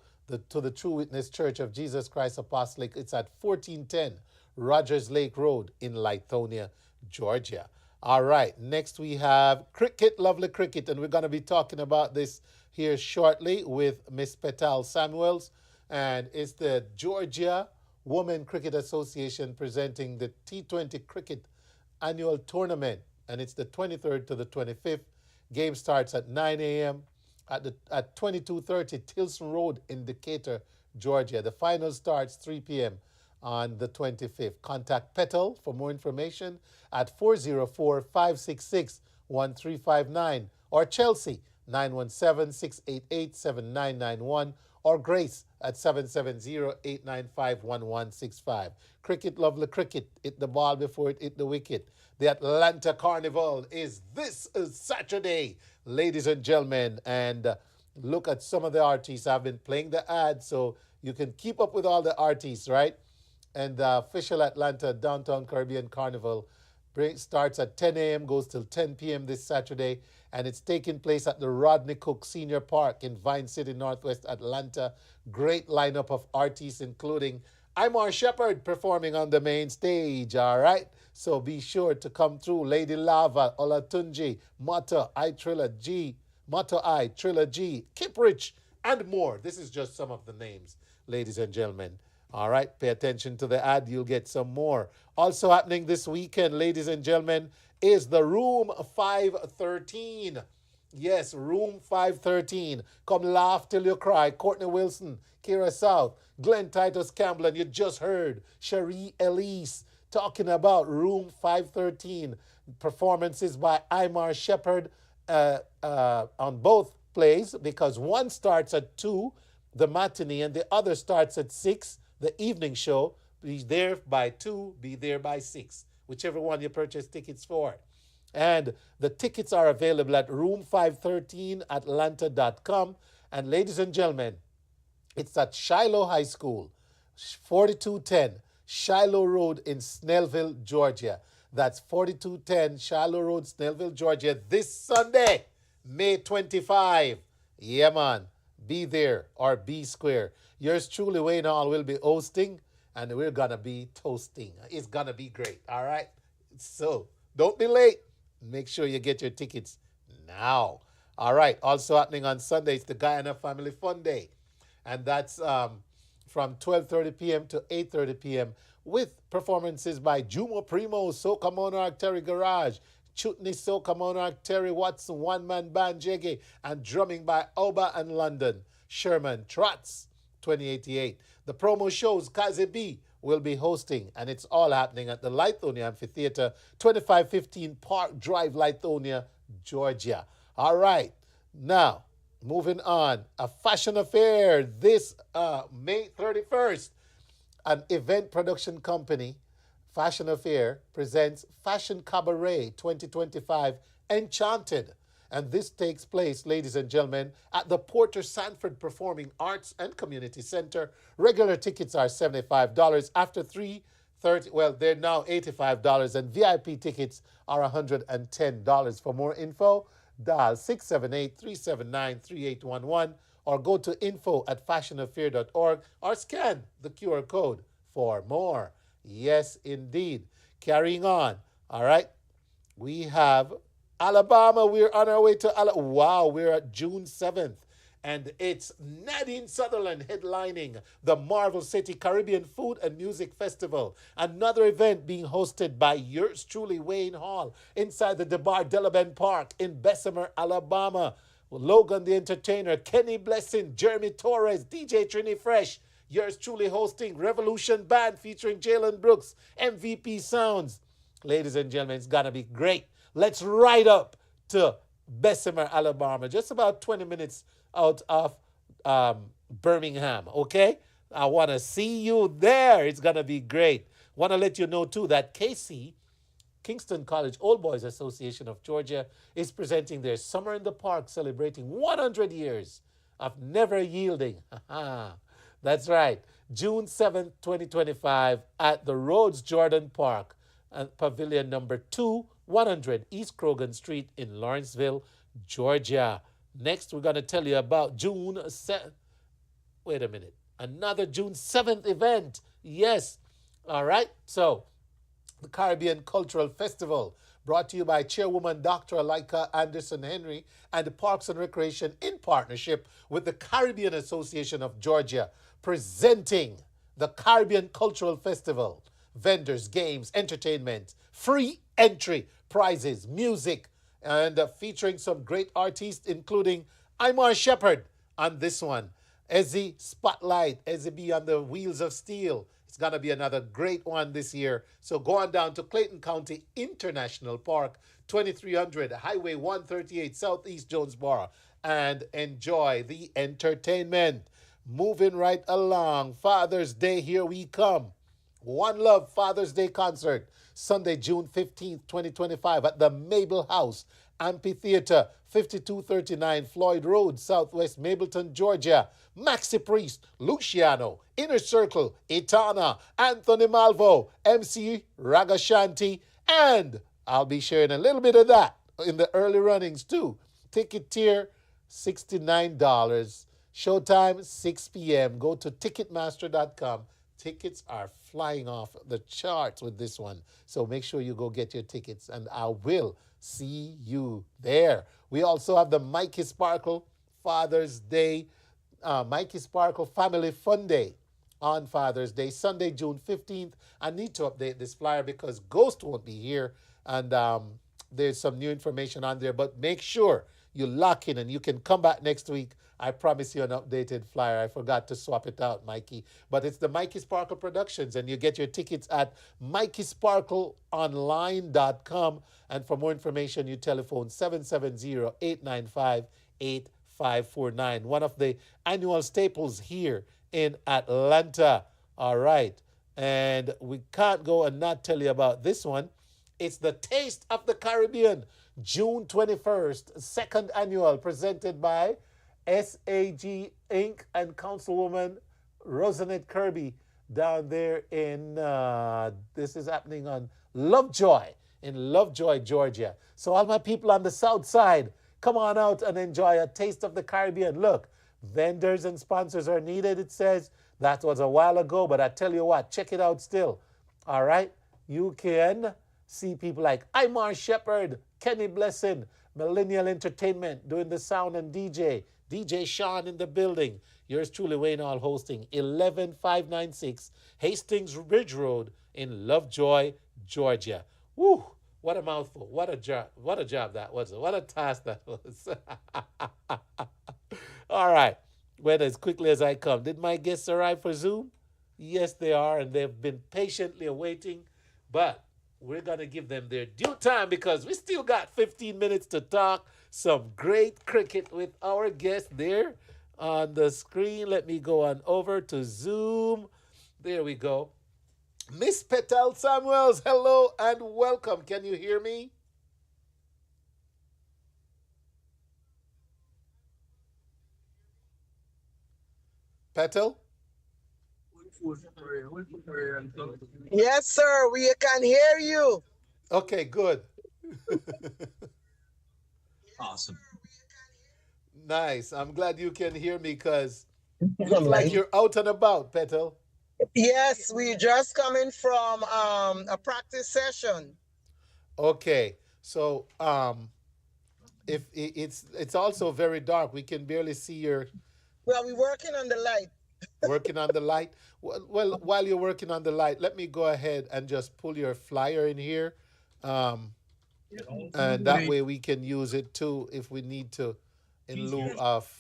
to the True Witness Church of Jesus Christ Apostolic. It's at 1410 Rogers Lake Road in Lithonia, Georgia. All right, next we have cricket, lovely cricket, and we're going to be talking about this here shortly with Miss Petal Samuels, and it's the Georgia Women Cricket Association presenting the T20 Cricket Annual Tournament, and it's the 23rd to the 25th. Game starts at 9 a.m. at 2230 Tilson Road in Decatur, Georgia. The final starts 3 p.m. on the 25th. Contact Petal for more information at 404-566-1359 or Chelsea 917-688-7991 or Grace at 770-895-1165. Cricket, lovely cricket. Hit the ball before it hit the wicket. The Atlanta Carnival is this Saturday, ladies and gentlemen. And look at some of the artists. I've been playing the ad so you can keep up with all the artists, right? And the official Atlanta Downtown Caribbean Carnival Starts at 10 a.m., goes till 10 p.m. this Saturday, and it's taking place at the Rodney Cook Senior Park in Vine City, Northwest Atlanta. Great lineup of artists, including Imar Shepherd performing on the main stage, all right? So be sure to come through. Lady Lava, Olatunji, Mata, Trilla G, Kip Rich, and more. This is just some of the names, ladies and gentlemen. All right, pay attention to the ad. You'll get some more. Also happening this weekend, ladies and gentlemen, is the Room 513. Yes, Room 513. Come laugh till you cry. Courtney Wilson, Kira South, Glenn Titus Campbell, and you just heard Sharee Elise talking about Room 513. Performances by Imar Shepherd on both plays, because one starts at 2, the matinee, and the other starts at 6, the evening show. Be there by 2, be there by 6, whichever one you purchase tickets for. And the tickets are available at room513atlanta.com. And ladies and gentlemen, it's at Shiloh High School, 4210 Shiloh Road in Snellville, Georgia. That's 4210 Shiloh Road, Snellville, Georgia, this Sunday, May 25. Yeah, man. Be there or be square. Yours truly, Wayne Hall, will be hosting, and we're going to be toasting. It's going to be great, all right? So don't be late. Make sure you get your tickets now. All right. Also happening on Sunday is the Guyana Family Fun Day. And that's from 12:30 p.m. to 8:30 p.m. with performances by Jumo Primo, Soca Monarch, Terry Garage, Chutney Soca Monarch, Terry Watson, One Man Band Jiggy, and drumming by Oba and London, Sherman Trots, 2088. The promo shows Kazi B will be hosting, and it's all happening at the Lithonia Amphitheater, 2515 Park Drive, Lithonia, Georgia. All right. Now, moving on. A fashion affair this May 31st. An event production company, Fashion Affair, presents Fashion Cabaret 2025 Enchanted. And this takes place, ladies and gentlemen, at the Porter Sanford Performing Arts and Community Center. Regular tickets are $75. After 3:30, well, they're now $85, and VIP tickets are $110. For more info, dial 678-379-3811 or go to info@fashionaffair.org or scan the QR code for more. Yes, indeed. Carrying on, all right, we have Alabama. We're on our way to Alabama. Wow, we're at June 7th. And it's Nadine Sutherland headlining the Marvel City Caribbean Food and Music Festival. Another event being hosted by yours truly, Wayne Hall, inside the DeBar Delaban Park in Bessemer, Alabama. Logan the Entertainer, Kenny Blessing, Jeremy Torres, DJ Trini Fresh. Yours truly hosting Revolution Band featuring Jalen Brooks, MVP Sounds. Ladies and gentlemen, it's going to be great. Let's ride up to Bessemer, Alabama, just about 20 minutes out of Birmingham, okay? I want to see you there. It's going to be great. Want to let you know, too, that KC, Kingston College Old Boys Association of Georgia, is presenting their Summer in the Park, celebrating 100 years of never yielding. That's right. June 7th, 2025, at the Rhodes Jordan Park, Pavilion number 2, 100 East Croghan Street in Lawrenceville, Georgia. Next, we're going to tell you about June 7th. Wait a minute. Another June 7th event. Yes. All right. So, the Caribbean Cultural Festival, brought to you by Chairwoman Dr. Alaika Anderson Henry and the Parks and Recreation in partnership with the Caribbean Association of Georgia, presenting the Caribbean Cultural Festival. Vendors, games, entertainment, free entry, prizes, music, and featuring some great artists, including Imar Shepherd on this one. Ezzy Spotlight, Ezzy B on the Wheels of Steel. It's going to be another great one this year. So go on down to Clayton County International Park, 2300 Highway 138 Southeast Jonesboro, and enjoy the entertainment. Moving right along, Father's Day, here we come. One Love Father's Day concert, Sunday, June 15th, 2025 at the Mabel House Amphitheater, 5239 Floyd Road, Southwest Mableton, Georgia. Maxi Priest, Luciano, Inner Circle, Itana, Anthony Malvo, MC Ragashanti, And I'll be sharing a little bit of that in the early runnings too. Ticket tier, $69. Showtime, 6 p.m. Go to Ticketmaster.com. Tickets are flying off the charts with this one. So make sure you go get your tickets, and I will see you there. We also have the Mikey Sparkle Father's Day, Mikey Sparkle Family Fun Day on Father's Day, Sunday, June 15th. I need to update this flyer because Ghost won't be here, and there's some new information on there, but make sure you lock in and you can come back next week. I promise you an updated flyer. I forgot to swap it out, Mikey. But it's the Mikey Sparkle Productions, and you get your tickets at MikeySparkleOnline.com. And for more information, you telephone 770-895-8549. One of the annual staples here in Atlanta. All right. And we can't go and not tell you about this one. It's the Taste of the Caribbean, June 21st, second annual, presented by SAG Inc. and Councilwoman Rosanette Kirby down there in, this is happening on Lovejoy, in Lovejoy, Georgia. So all my people on the south side, come on out and enjoy a Taste of the Caribbean. Look, vendors and sponsors are needed, it says. That was a while ago, but I tell you what, check it out still. All right? You can see people like Imar Shepherd, Kenny Blessing, Millennial Entertainment doing the sound and DJ Sean in the building. Yours truly, Wayne Hall hosting 11596 Hastings Ridge Road in Lovejoy, Georgia. Woo! What a mouthful. What a job. What a job that was. What a task that was. All right. Went as quickly as I come. Did my guests arrive for Zoom? Yes, they are, and they've been patiently awaiting. But we're going to give them their due time because we still got 15 minutes to talk some great cricket with our guest there on the screen. Let me go on over to Zoom. There we go. Miss Petal Samuels, hello and welcome. Can you hear me? Petal? Yes, sir. We can hear you. Okay, good. Awesome. Nice. I'm glad you can hear me because looks like you're out and about, Petal. Yes, we just coming from a practice session. Okay. So if it's also very dark, we can barely see your Well, we're working on the light. working on the light. Well, while you're working on the light, let me go ahead and just pull your flyer in here. And that way we can use it too if we need to in lieu of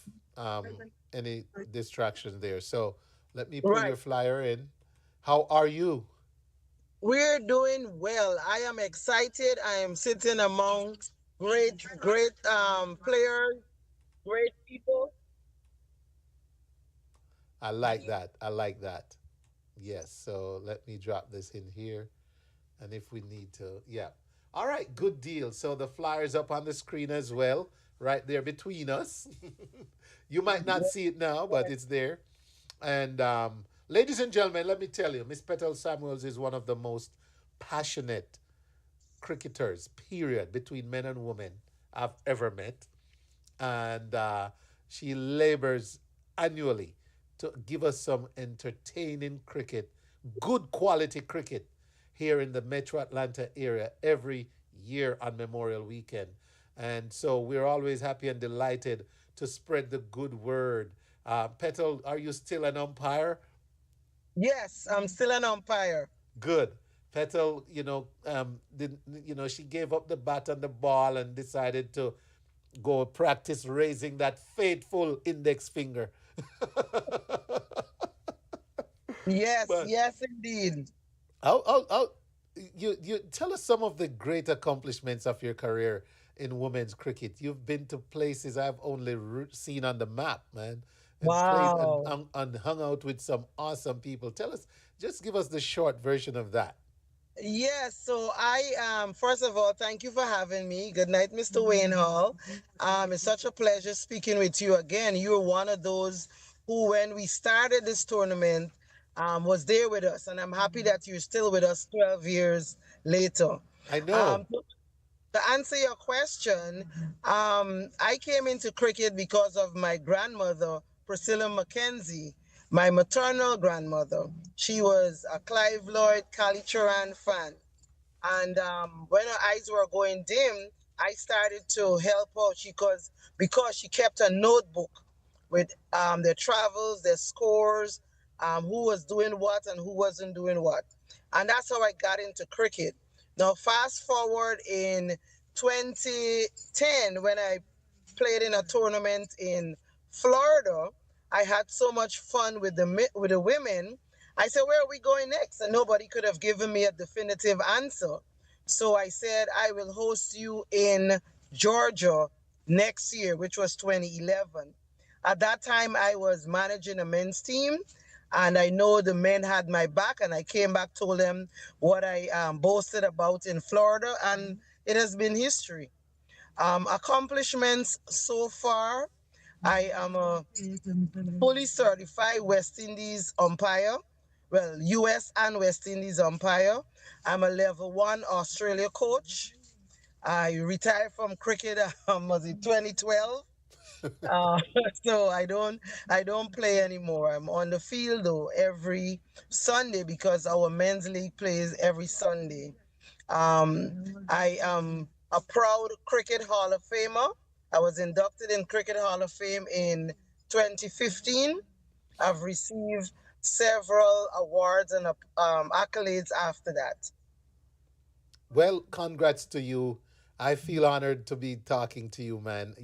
any distractions there. So let me pull your flyer in. How are you? We're doing well. I am excited. I am sitting among great players, great people. I like that. I like that. Yes. So let me drop this in here. And if we need to, yeah. All right, good deal. So the flyer's up on the screen as well, right there between us. You might not see it now, but it's there. And ladies and gentlemen, let me tell you, Miss Petal Samuels is one of the most passionate cricketers, period, between men and women I've ever met. And she labors annually to give us some entertaining cricket, good quality cricket here in the Metro Atlanta area every year on Memorial Weekend. And so we're always happy and delighted to spread the good word. Petal, are you still an umpire? Yes, I'm still an umpire. Good. Petal, she gave up the bat and the ball and decided to go practice raising that fateful index finger. Yes, yes, indeed. You tell us some of the great accomplishments of your career in women's cricket. You've been to places I've only seen on the map, man. And Wow. played and hung out with some awesome people. Tell us, just give us the short version of that. Yes, so I first of all, thank you for having me. Good night, Mr. Wayne Hall. It's such a pleasure speaking with you again. You're one of those who, when we started this tournament, was there with us, and I'm happy that you're still with us 12 years later. I know. To answer your question, I came into cricket because of my grandmother, Priscilla Mackenzie, my maternal grandmother. She was a Clive Lloyd, Cali Turan fan. And when her eyes were going dim, I started to help her because she kept a notebook with their travels, their scores, who was doing what and who wasn't doing what. And that's how I got into cricket. Now, fast forward in 2010, when I played in a tournament in Florida, I had so much fun with the women. I said, "Where are we going next?" And nobody could have given me a definitive answer. So I said, "I will host you in Georgia next year," which was 2011. At that time, I was managing a men's team, and I know the men had my back. And I came back, told them what I boasted about in Florida, and it has been history. Accomplishments so far, I am a fully certified West Indies umpire. Well, US and West Indies umpire. I'm a level one Australia coach. I retired from cricket was it 2012. Uh, so I don't play anymore. I'm on the field though every Sunday because our men's league plays every Sunday. I am a proud Cricket Hall of Famer. I was inducted in Cricket Hall of Fame in 2015. I've received several awards and accolades after that. Well, congrats to you. I feel honored to be talking to you, man.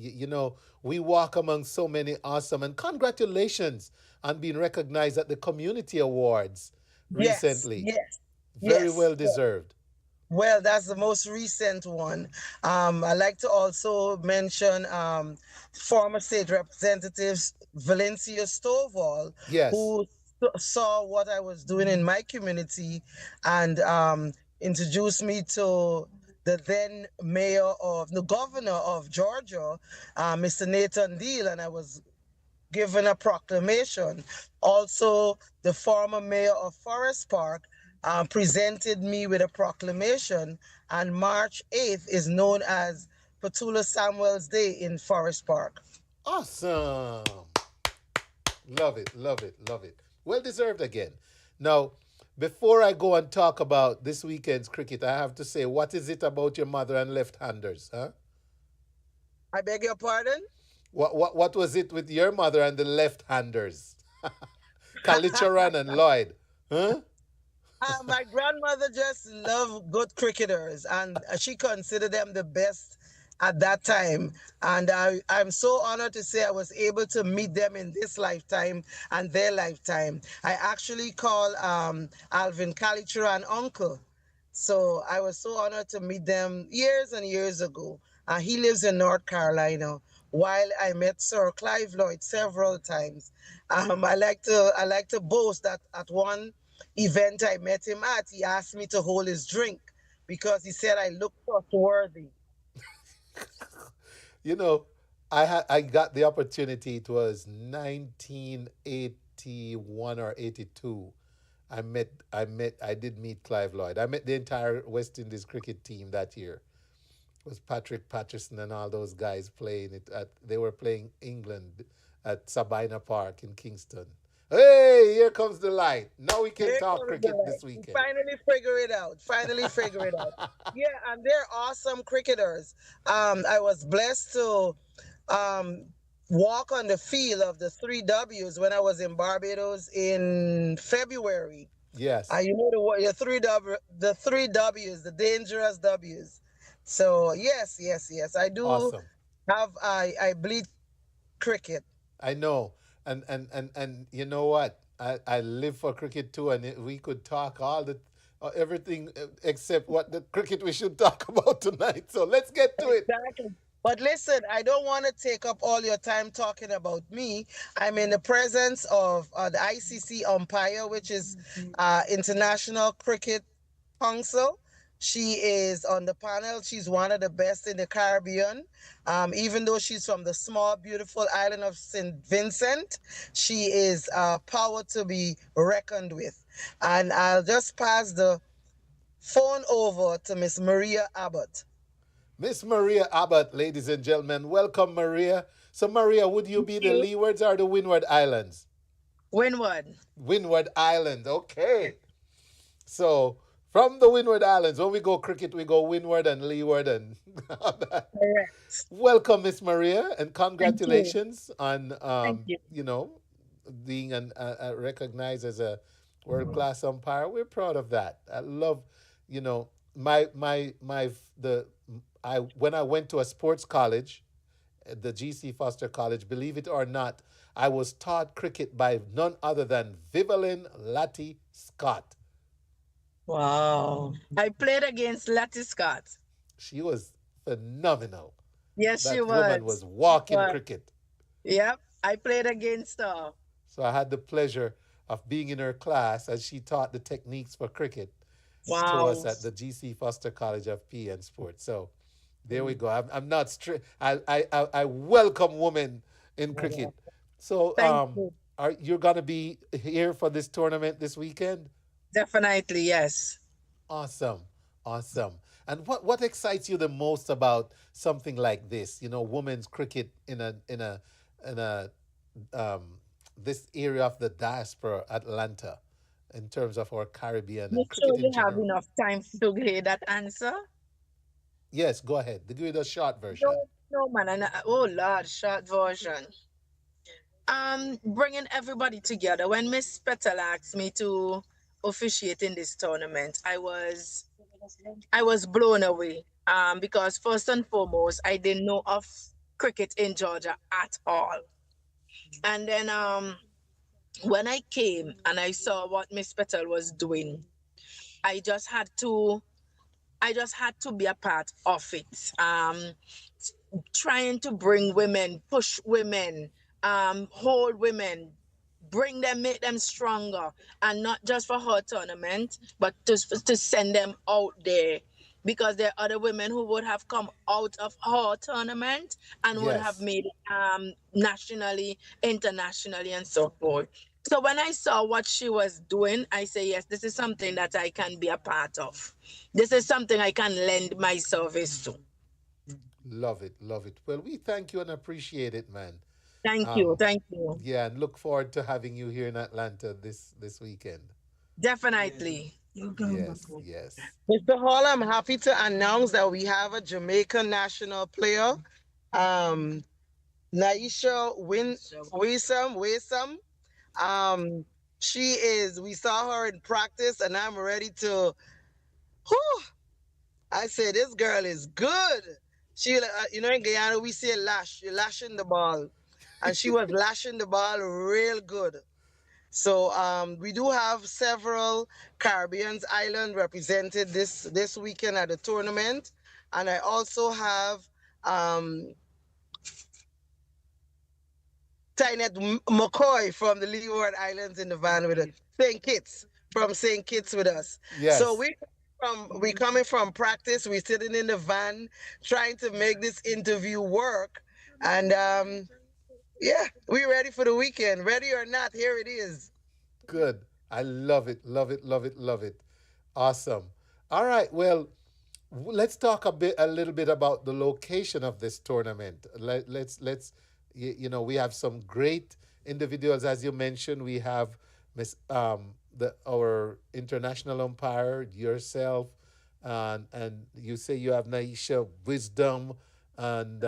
We walk among so many awesome, and congratulations on being recognized at the Community Awards Yes, recently. yes, Very yes. well deserved. Well, that's the most recent one. I like to also mention former state representatives Valencia Stovall, Yes. who saw what I was doing in my community and introduced me to the then the governor of Georgia, Mr. Nathan Deal, and I was given a proclamation. Also, the former mayor of Forest Park presented me with a proclamation, and March 8th is known as Petal Samuels Day in Forest Park. Awesome. Love it, love it, love it. Well deserved again. Now, before I go and talk about this weekend's cricket, I have to say, what is it about your mother and left-handers, huh? I beg your pardon? What was it with your mother and the left-handers? Kalicharan and Lloyd, huh? My grandmother just loved good cricketers, and she considered them the best at that time. And I'm so honored to say I was able to meet them in this lifetime and their lifetime. I actually call Alvin Kalichura an uncle. So I was so honored to meet them years and years ago. He lives in North Carolina. While I met Sir Clive Lloyd several times, I like to boast that at one event I met him at, he asked me to hold his drink because he said I look trustworthy. You know, I got the opportunity. It was 1981 or 82. I did meet Clive Lloyd. I met the entire West Indies cricket team that year. It was Patrick Patterson and all those guys playing it. They were playing England at Sabina Park in Kingston. Hey, here comes the light. Now we can Here talk comes the cricket light. this We weekend. finally figure it out. Finally figure it out. Yeah, and they're awesome cricketers. I was blessed to um, walk on the field of the three W's when I was in Barbados in February. Yes. You know the three W's, the dangerous W's. So yes, yes, yes, I do Awesome. I bleed cricket. I know. And you know what? I live for cricket too, and we could talk all the everything except what the cricket we should talk about tonight. So let's get to it. Exactly. But listen, I don't want to take up all your time talking about me. I'm in the presence of the ICC umpire, which is International Cricket Council. She is on the panel. She's one of the best in the Caribbean. Even though she's from the small, beautiful island of St. Vincent, she is a power to be reckoned with. And I'll just pass the phone over to Miss Maria Abbott. Miss Maria Abbott, ladies and gentlemen. Welcome, Maria. So, Maria, would you be the Leewards or the Windward Islands? Windward. Windward Islands, okay. So, from the Windward Islands, when we go cricket, we go windward and leeward and all that. Correct. Welcome, Miss Maria, and congratulations on, Thank you. being recognized as a world-class umpire. We're proud of that. I love, the I when I went to a sports college, the GC Foster College, believe it or not, I was taught cricket by none other than Vivian Latti Scott. Wow. I played against Latti Scott. She was phenomenal. Yes, she That woman was. was walking cricket. Yep. I played against her. So I had the pleasure of being in her class as she taught the techniques for cricket to Wow. us at the GC Foster College of PE and Sports. So there we go. I'm not strict. I welcome women in cricket. So Thank you. are you gonna be here for this tournament this weekend? Definitely, yes. Awesome, awesome. And what excites you the most about something like this? Women's cricket in a um, this area of the diaspora, Atlanta, in terms of our Caribbean and Make sure cricket in you have general. enough time to hear that answer. Yes, go ahead. Give me the short version. No, no, man. Oh, Lord, short version. Bringing everybody together. When Miss Petal asked me to officiate in this tournament, I was blown away. Because first and foremost, I didn't know of cricket in Georgia at all. And then when I came and I saw what Miss Petal was doing, I just had to be a part of it. Trying to bring women, push women, hold women, bring them, make them stronger, and not just for her tournament, but to send them out there. Because there are other women who would have come out of her tournament and would have Yes. made it nationally, internationally, and so forth. So when I saw what she was doing, I say, yes, this is something that I can be a part of. This is something I can lend my service to. Love it, love it. Well, we thank you and appreciate it, man. Thank you. Um, Thank you. yeah, and look forward to having you here in Atlanta this weekend. Definitely. Yes, yes. Mr. Hall, I'm happy to announce that we have a Jamaican national player, um, Naisha Waysam. Um, we saw her in practice, and I'm ready to, whew, I say, this girl is good. In Guyana, we say lash, you're lashing the ball. And she was lashing the ball real good. So we do have several Caribbean island represented this weekend at the tournament, and I also have um, Tynette McCoy from the Leeward Islands in the van with us. St. Kitts from St. Kitts with us. Yes. So we coming from practice. We're sitting in the van trying to make this interview work, and yeah, we're ready for the weekend. Ready or not, here it is. Good. I love it, love it, love it, love it. Awesome. All right. Well, let's talk a little bit about the location of this tournament. We have some great individuals, as you mentioned. We have our international umpire, yourself, and you say you have Naisha Wisdom, and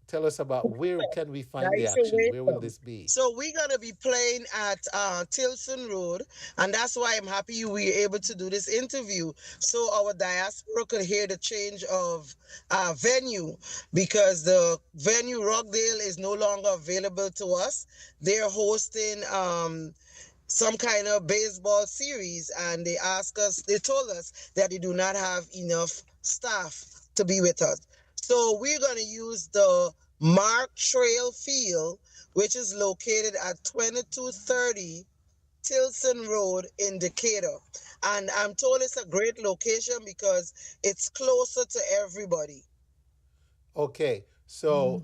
tell us about where can we find the Nice action? away Where will from. this be? So we're gonna be playing at Tilson Road, and that's why I'm happy we were able to do this interview, so our diaspora could hear the change of venue, because the venue Rockdale is no longer available to us. They're hosting some kind of baseball series, and they told us that they do not have enough staff to be with us. So we're going to use the Mark Trail Field, which is located at 2230 Tilson Road in Decatur. And I'm told it's a great location because it's closer to everybody. Okay, so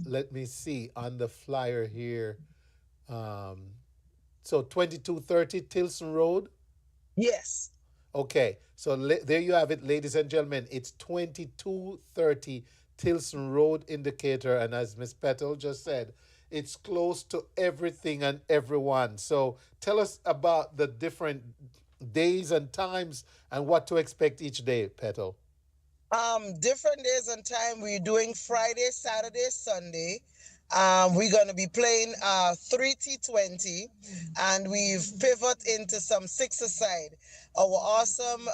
let me see on the flyer here. So 2230 Tilson Road. Yes. Okay, so there you have it, ladies and gentlemen. It's 2230 Tilson Road Indicator, and as Miss Petal just said, it's close to everything and everyone. So tell us about the different days and times and what to expect each day, Petal. Different days and time. We're doing Friday, Saturday, Sunday. We're gonna be playing 3T20, and we've pivot into some six-a-side. Our awesome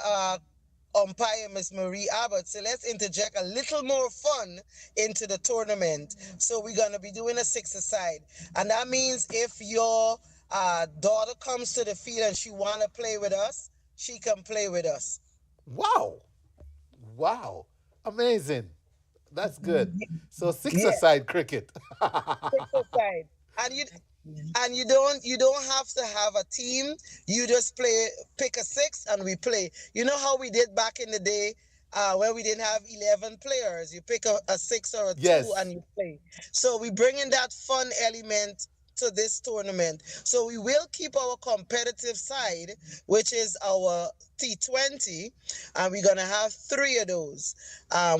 umpire, Miss Marie Abbott. So let's interject a little more fun into the tournament. So we're gonna be doing a six-a-side, and that means if your daughter comes to the field and she wanna play with us, she can play with us. Wow. Wow. Amazing. That's good. So six-a-side cricket. Six-a-side. And you don't have to have a team. You just pick a six and we play. You know how we did back in the day when we didn't have 11 players. You pick a six or a Yes. two and you play. So we bring in that fun element to this tournament. So we will keep our competitive side, which is our T20, and we're gonna have three of those,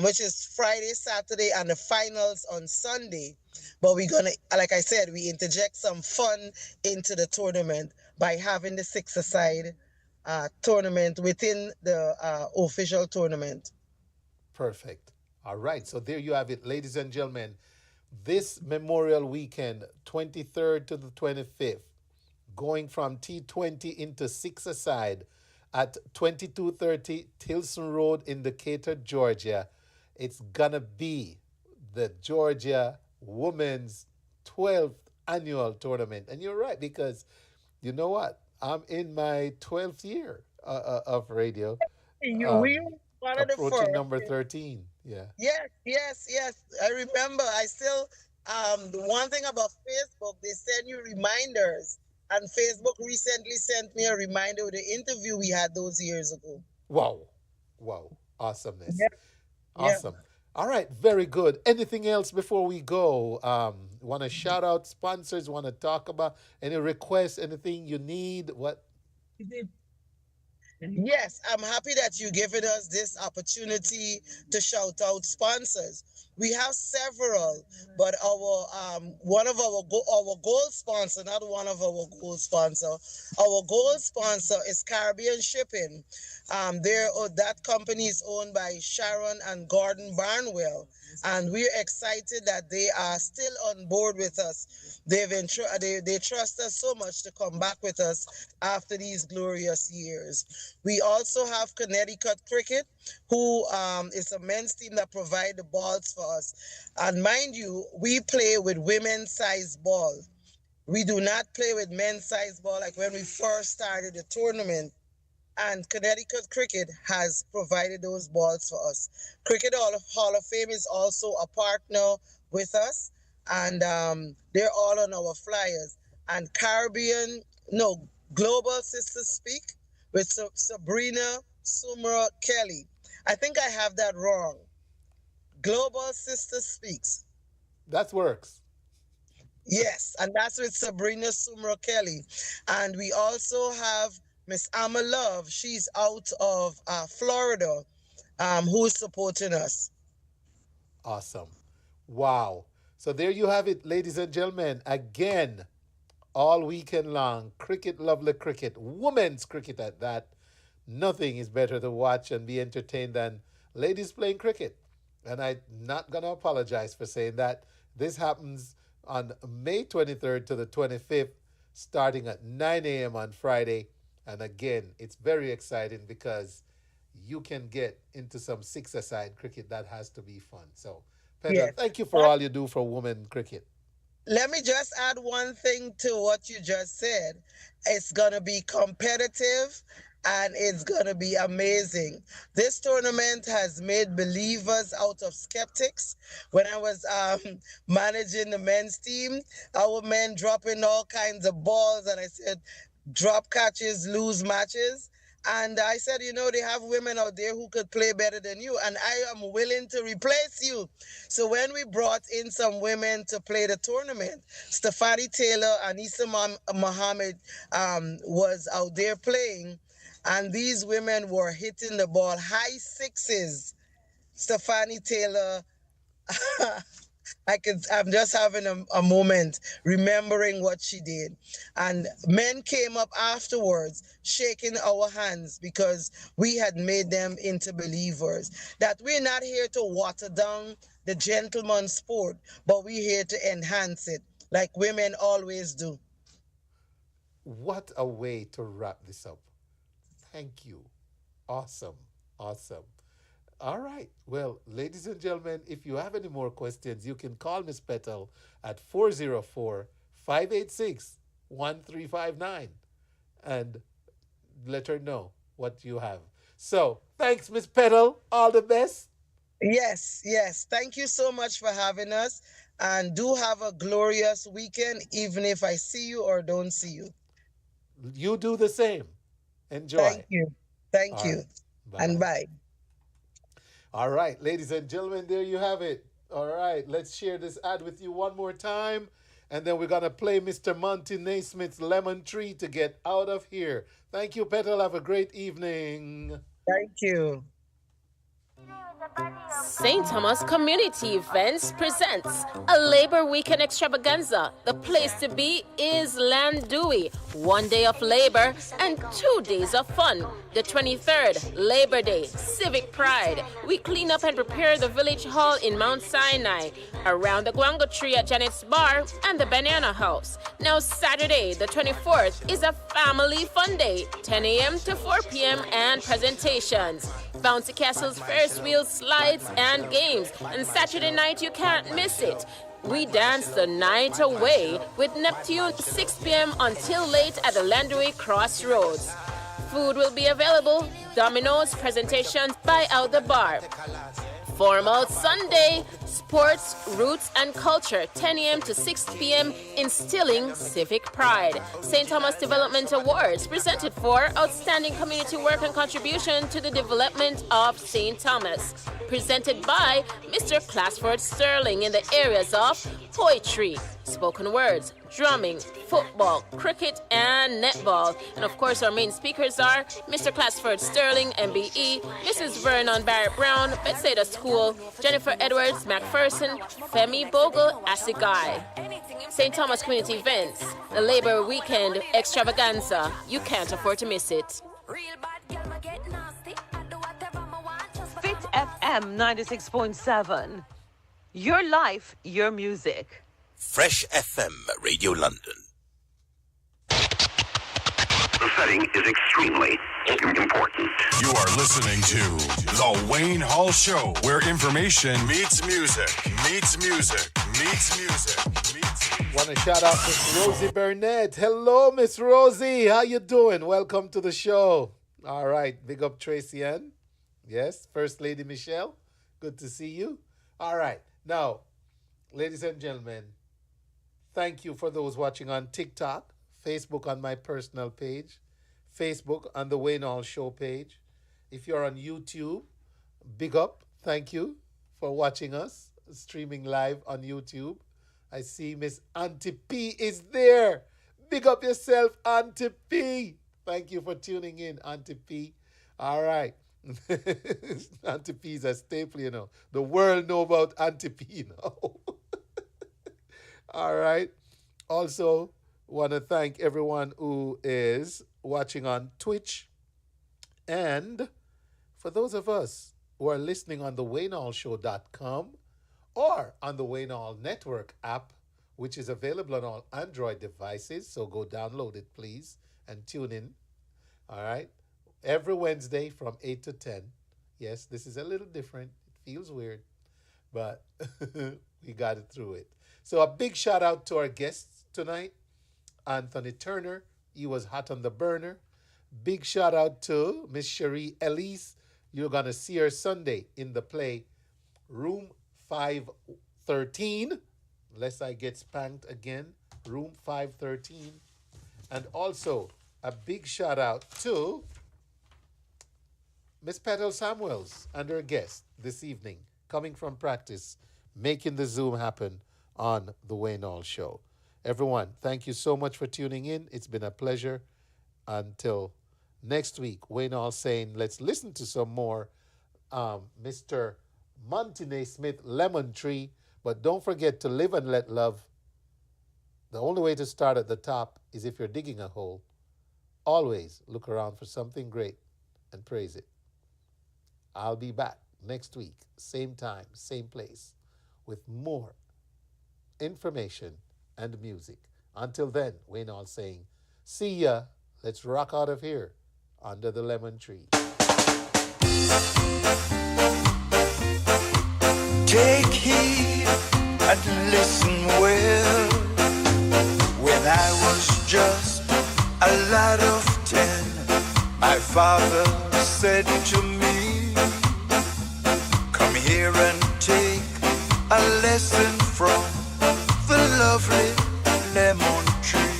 which is Friday, Saturday, and the finals on Sunday. But we're gonna, like I said, we interject some fun into the tournament by having the six-a-side tournament within the official tournament. Perfect. All right. So there you have it, ladies and gentlemen. This Memorial Weekend, 23rd to the 25th, going from T20 into six-a-side at 2230 Tilson Road in Decatur, Georgia. It's gonna be the Georgia Women's 12th annual tournament. And you're right, because you know what? I'm in my 12th year of radio. We were one of the Approaching first. number 13. Yeah. Yes. I remember. I still, the one thing about Facebook, they send you reminders. And Facebook recently sent me a reminder of the interview we had those years ago. Wow. Awesomeness. Yep. Awesome. All right. Very good. Anything else before we go? Want to shout out sponsors? Want to talk about any requests? Anything you need? What? Yes, I'm happy that you're giving us this opportunity to shout out sponsors. We have several, but our one of our gold sponsor, not one of our gold sponsor, our gold sponsor is Caribbean Shipping. That company is owned by Sharon and Gordon Barnwell, and we're excited that they are still on board with us. They trust us so much to come back with us after these glorious years. We also have Connecticut Cricket, who is a men's team that provide the balls for us. And mind you, we play with women's size ball. We do not play with men's size ball like when we first started the tournament. And Connecticut Cricket has provided those balls for us. Cricket Hall of Fame is also a partner with us, and they're all on our flyers. And Global Sisters Speak with Sabrina Sumra Kelly. I think I have that wrong. Global Sisters Speaks. That works. Yes, and that's with Sabrina Sumra Kelly. And we also have Miss Amma Love. She's out of Florida, who's supporting us. Awesome. Wow. So there you have it, ladies and gentlemen. Again, all weekend long, cricket, lovely cricket, women's cricket at that. Nothing is better to watch and be entertained than ladies playing cricket. And I'm not going to apologize for saying that. This happens on May 23rd to the 25th, starting at 9 a.m. on Friday. And again, it's very exciting because you can get into some six-a-side cricket. That has to be fun. So, Petal, thank you for all you do for women cricket. Let me just add one thing to what you just said. It's going to be competitive and it's going to be amazing. This tournament has made believers out of skeptics. When I was managing the men's team, our men dropping all kinds of balls, and I said, drop catches, lose matches. And I said, they have women out there who could play better than you, and I am willing to replace you. So when we brought in some women to play the tournament, Stephanie Taylor and Issa Muhammad was out there playing. And these women were hitting the ball high sixes. Stephanie Taylor, I'm just having a moment remembering what she did. And men came up afterwards shaking our hands because we had made them into believers. That we're not here to water down the gentleman's sport, but we're here to enhance it like women always do. What a way to wrap this up. Thank you. Awesome. Awesome. All right. Well, ladies and gentlemen, if you have any more questions, you can call Miss Petal at 404-586-1359 and let her know what you have. So, thanks, Miss Petal. All the best. Yes, yes. Thank you so much for having us. And do have a glorious weekend, even if I see you or don't see you. You do the same. Enjoy. Thank you. Thank All you. right. And Bye. bye. All right, ladies and gentlemen, there you have it. All right, let's share this ad with you one more time. And then we're going to play Mr. Monty Naismith's Lemon Tree to get out of here. Thank you, Petal. Have a great evening. Thank you. St. Thomas Community Events presents a Labor Weekend Extravaganza. The place to be is Landui. 1 day of labor and 2 days of fun. The 23rd, Labor Day, Civic Pride. We clean up and prepare the village hall in Mount Sinai, around the guango tree at Janet's Bar, and the Banana House. Now Saturday, the 24th, is a family fun day, 10 a.m. to 4 p.m. and presentations. Bouncy Castles, Ferris wheels, slides, and games. And Saturday night, you can't miss it. We dance the night away with Neptune 6 p.m. until late at the Landui Crossroads. Food will be available. Domino's presentations by out the bar. Formal Sunday, sports, roots, and culture, 10 a.m. to 6 p.m., instilling civic pride. St. Thomas Development Awards, presented for outstanding community work and contribution to the development of St. Thomas. Presented by Mr. Classford Sterling in the areas of poetry, spoken words, drumming, football, cricket, and netball. And of course, our main speakers are Mr. Classford Sterling, MBE, Mrs. Vernon Barrett Brown, Bethsaida School, Jennifer Edwards McPherson, Femi Bogle, Asigai. St. Thomas Community Events, the Labor Weekend Extravaganza. You can't afford to miss it. Fit FM 96.7. Your life, your music. Fresh FM Radio London. The setting is extremely important. You are listening to The Wayne Hall Show, where information meets music, meets music, meets music, meets music. Want to shout out Miss Rosie Burnett. Hello, Miss Rosie. How you doing? Welcome to the show. All right. Big up Tracy Ann. Yes. First Lady Michelle. Good to see you. All right. Now, ladies and gentlemen, thank you for those watching on TikTok, Facebook on my personal page, Facebook on the Wayne Hall Show page. If you're on YouTube, big up. Thank you for watching us, streaming live on YouTube. I see Miss Auntie P is there. Big up yourself, Auntie P. Thank you for tuning in, Auntie P. All right. Auntie P is a staple, you know. The world know about Auntie P now. All right. Also, want to thank everyone who is watching on Twitch. And for those of us who are listening on the WayneHallShow.com or on the Wayne Hall Network app, which is available on all Android devices. So go download it, please, and tune in. All right. Every Wednesday from 8 to 10. Yes, this is a little different. It feels weird, but we got it through it. So a big shout out to our guests tonight, Anthony Turner. He was hot on the burner. Big shout out to Miss Sharee Elise. You're going to see her Sunday in the play Room 513, unless I get spanked again. Room 513. And also a big shout out to Miss Petal Samuels and her guest this evening, coming from practice, making the Zoom happen on the Wayne Hall Show. Everyone, thank you so much for tuning in. It's been a pleasure. Until Next week, Wayne All saying, let's listen to some more Mr. Montenay Smith, Lemon Tree. But don't forget to live and let love. The only way to start at the top is if you're digging a hole. Always look around for something great and praise it. I'll be back next week, same time, same place, with more information and music. Until then, Wayne All saying, see ya. Let's rock out of here under the lemon tree. Take heed and listen well. When I was just a lad of 10, my father said to me, come here and take a lesson from the lovely lemon tree.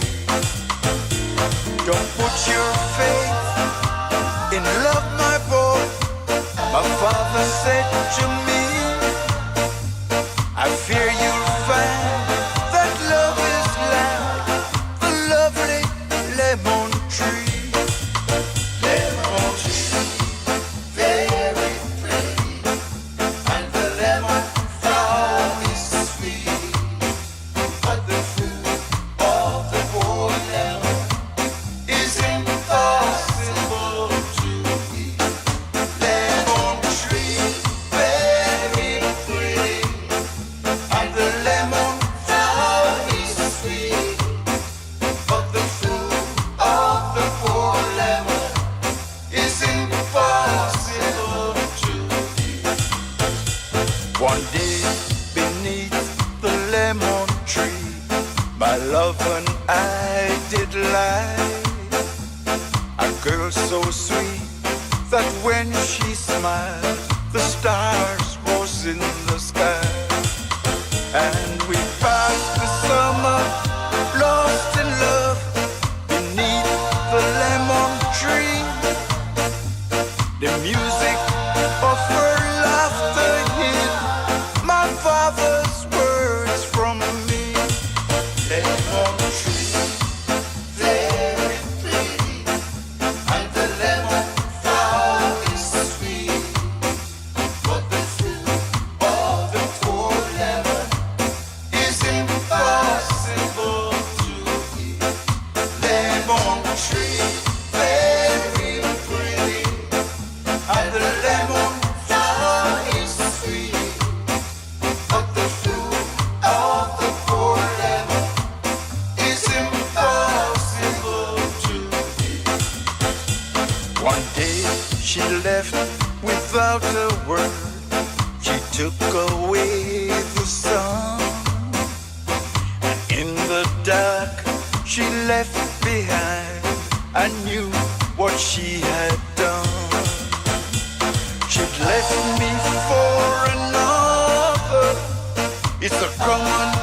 Don't put your faith in love, my boy. My father said to me, I fear you'll find that love is like the lovely lemon tree. Lemon tree, very pretty, and the lemon flower is sweet. But the fruit of the poor lemon is impossible to eat. Lemon tree, very pretty, and the lemon flower is sweet, but the fruit of the poor lemon is impossible to eat. One day beneath the lemon tree, my love and I did lie. A girl so sweet that when she smiled, the stars rose in the sky. And we passed the summer, lost in love, beneath the lemon tree. The music of her laughter hid my father's words from me. Lemon tree, very pretty, and the lemon flower is sweet, but the fruit of the poor lemon is impossible to eat. Lemon tree, very pretty, and the lemon flower is sweet, but the fruit of the poor lemon is impossible to eat. One day she left without a word. She took away the sun, and in the dark she left behind. I knew what she had done. She'd left me for another. It's a common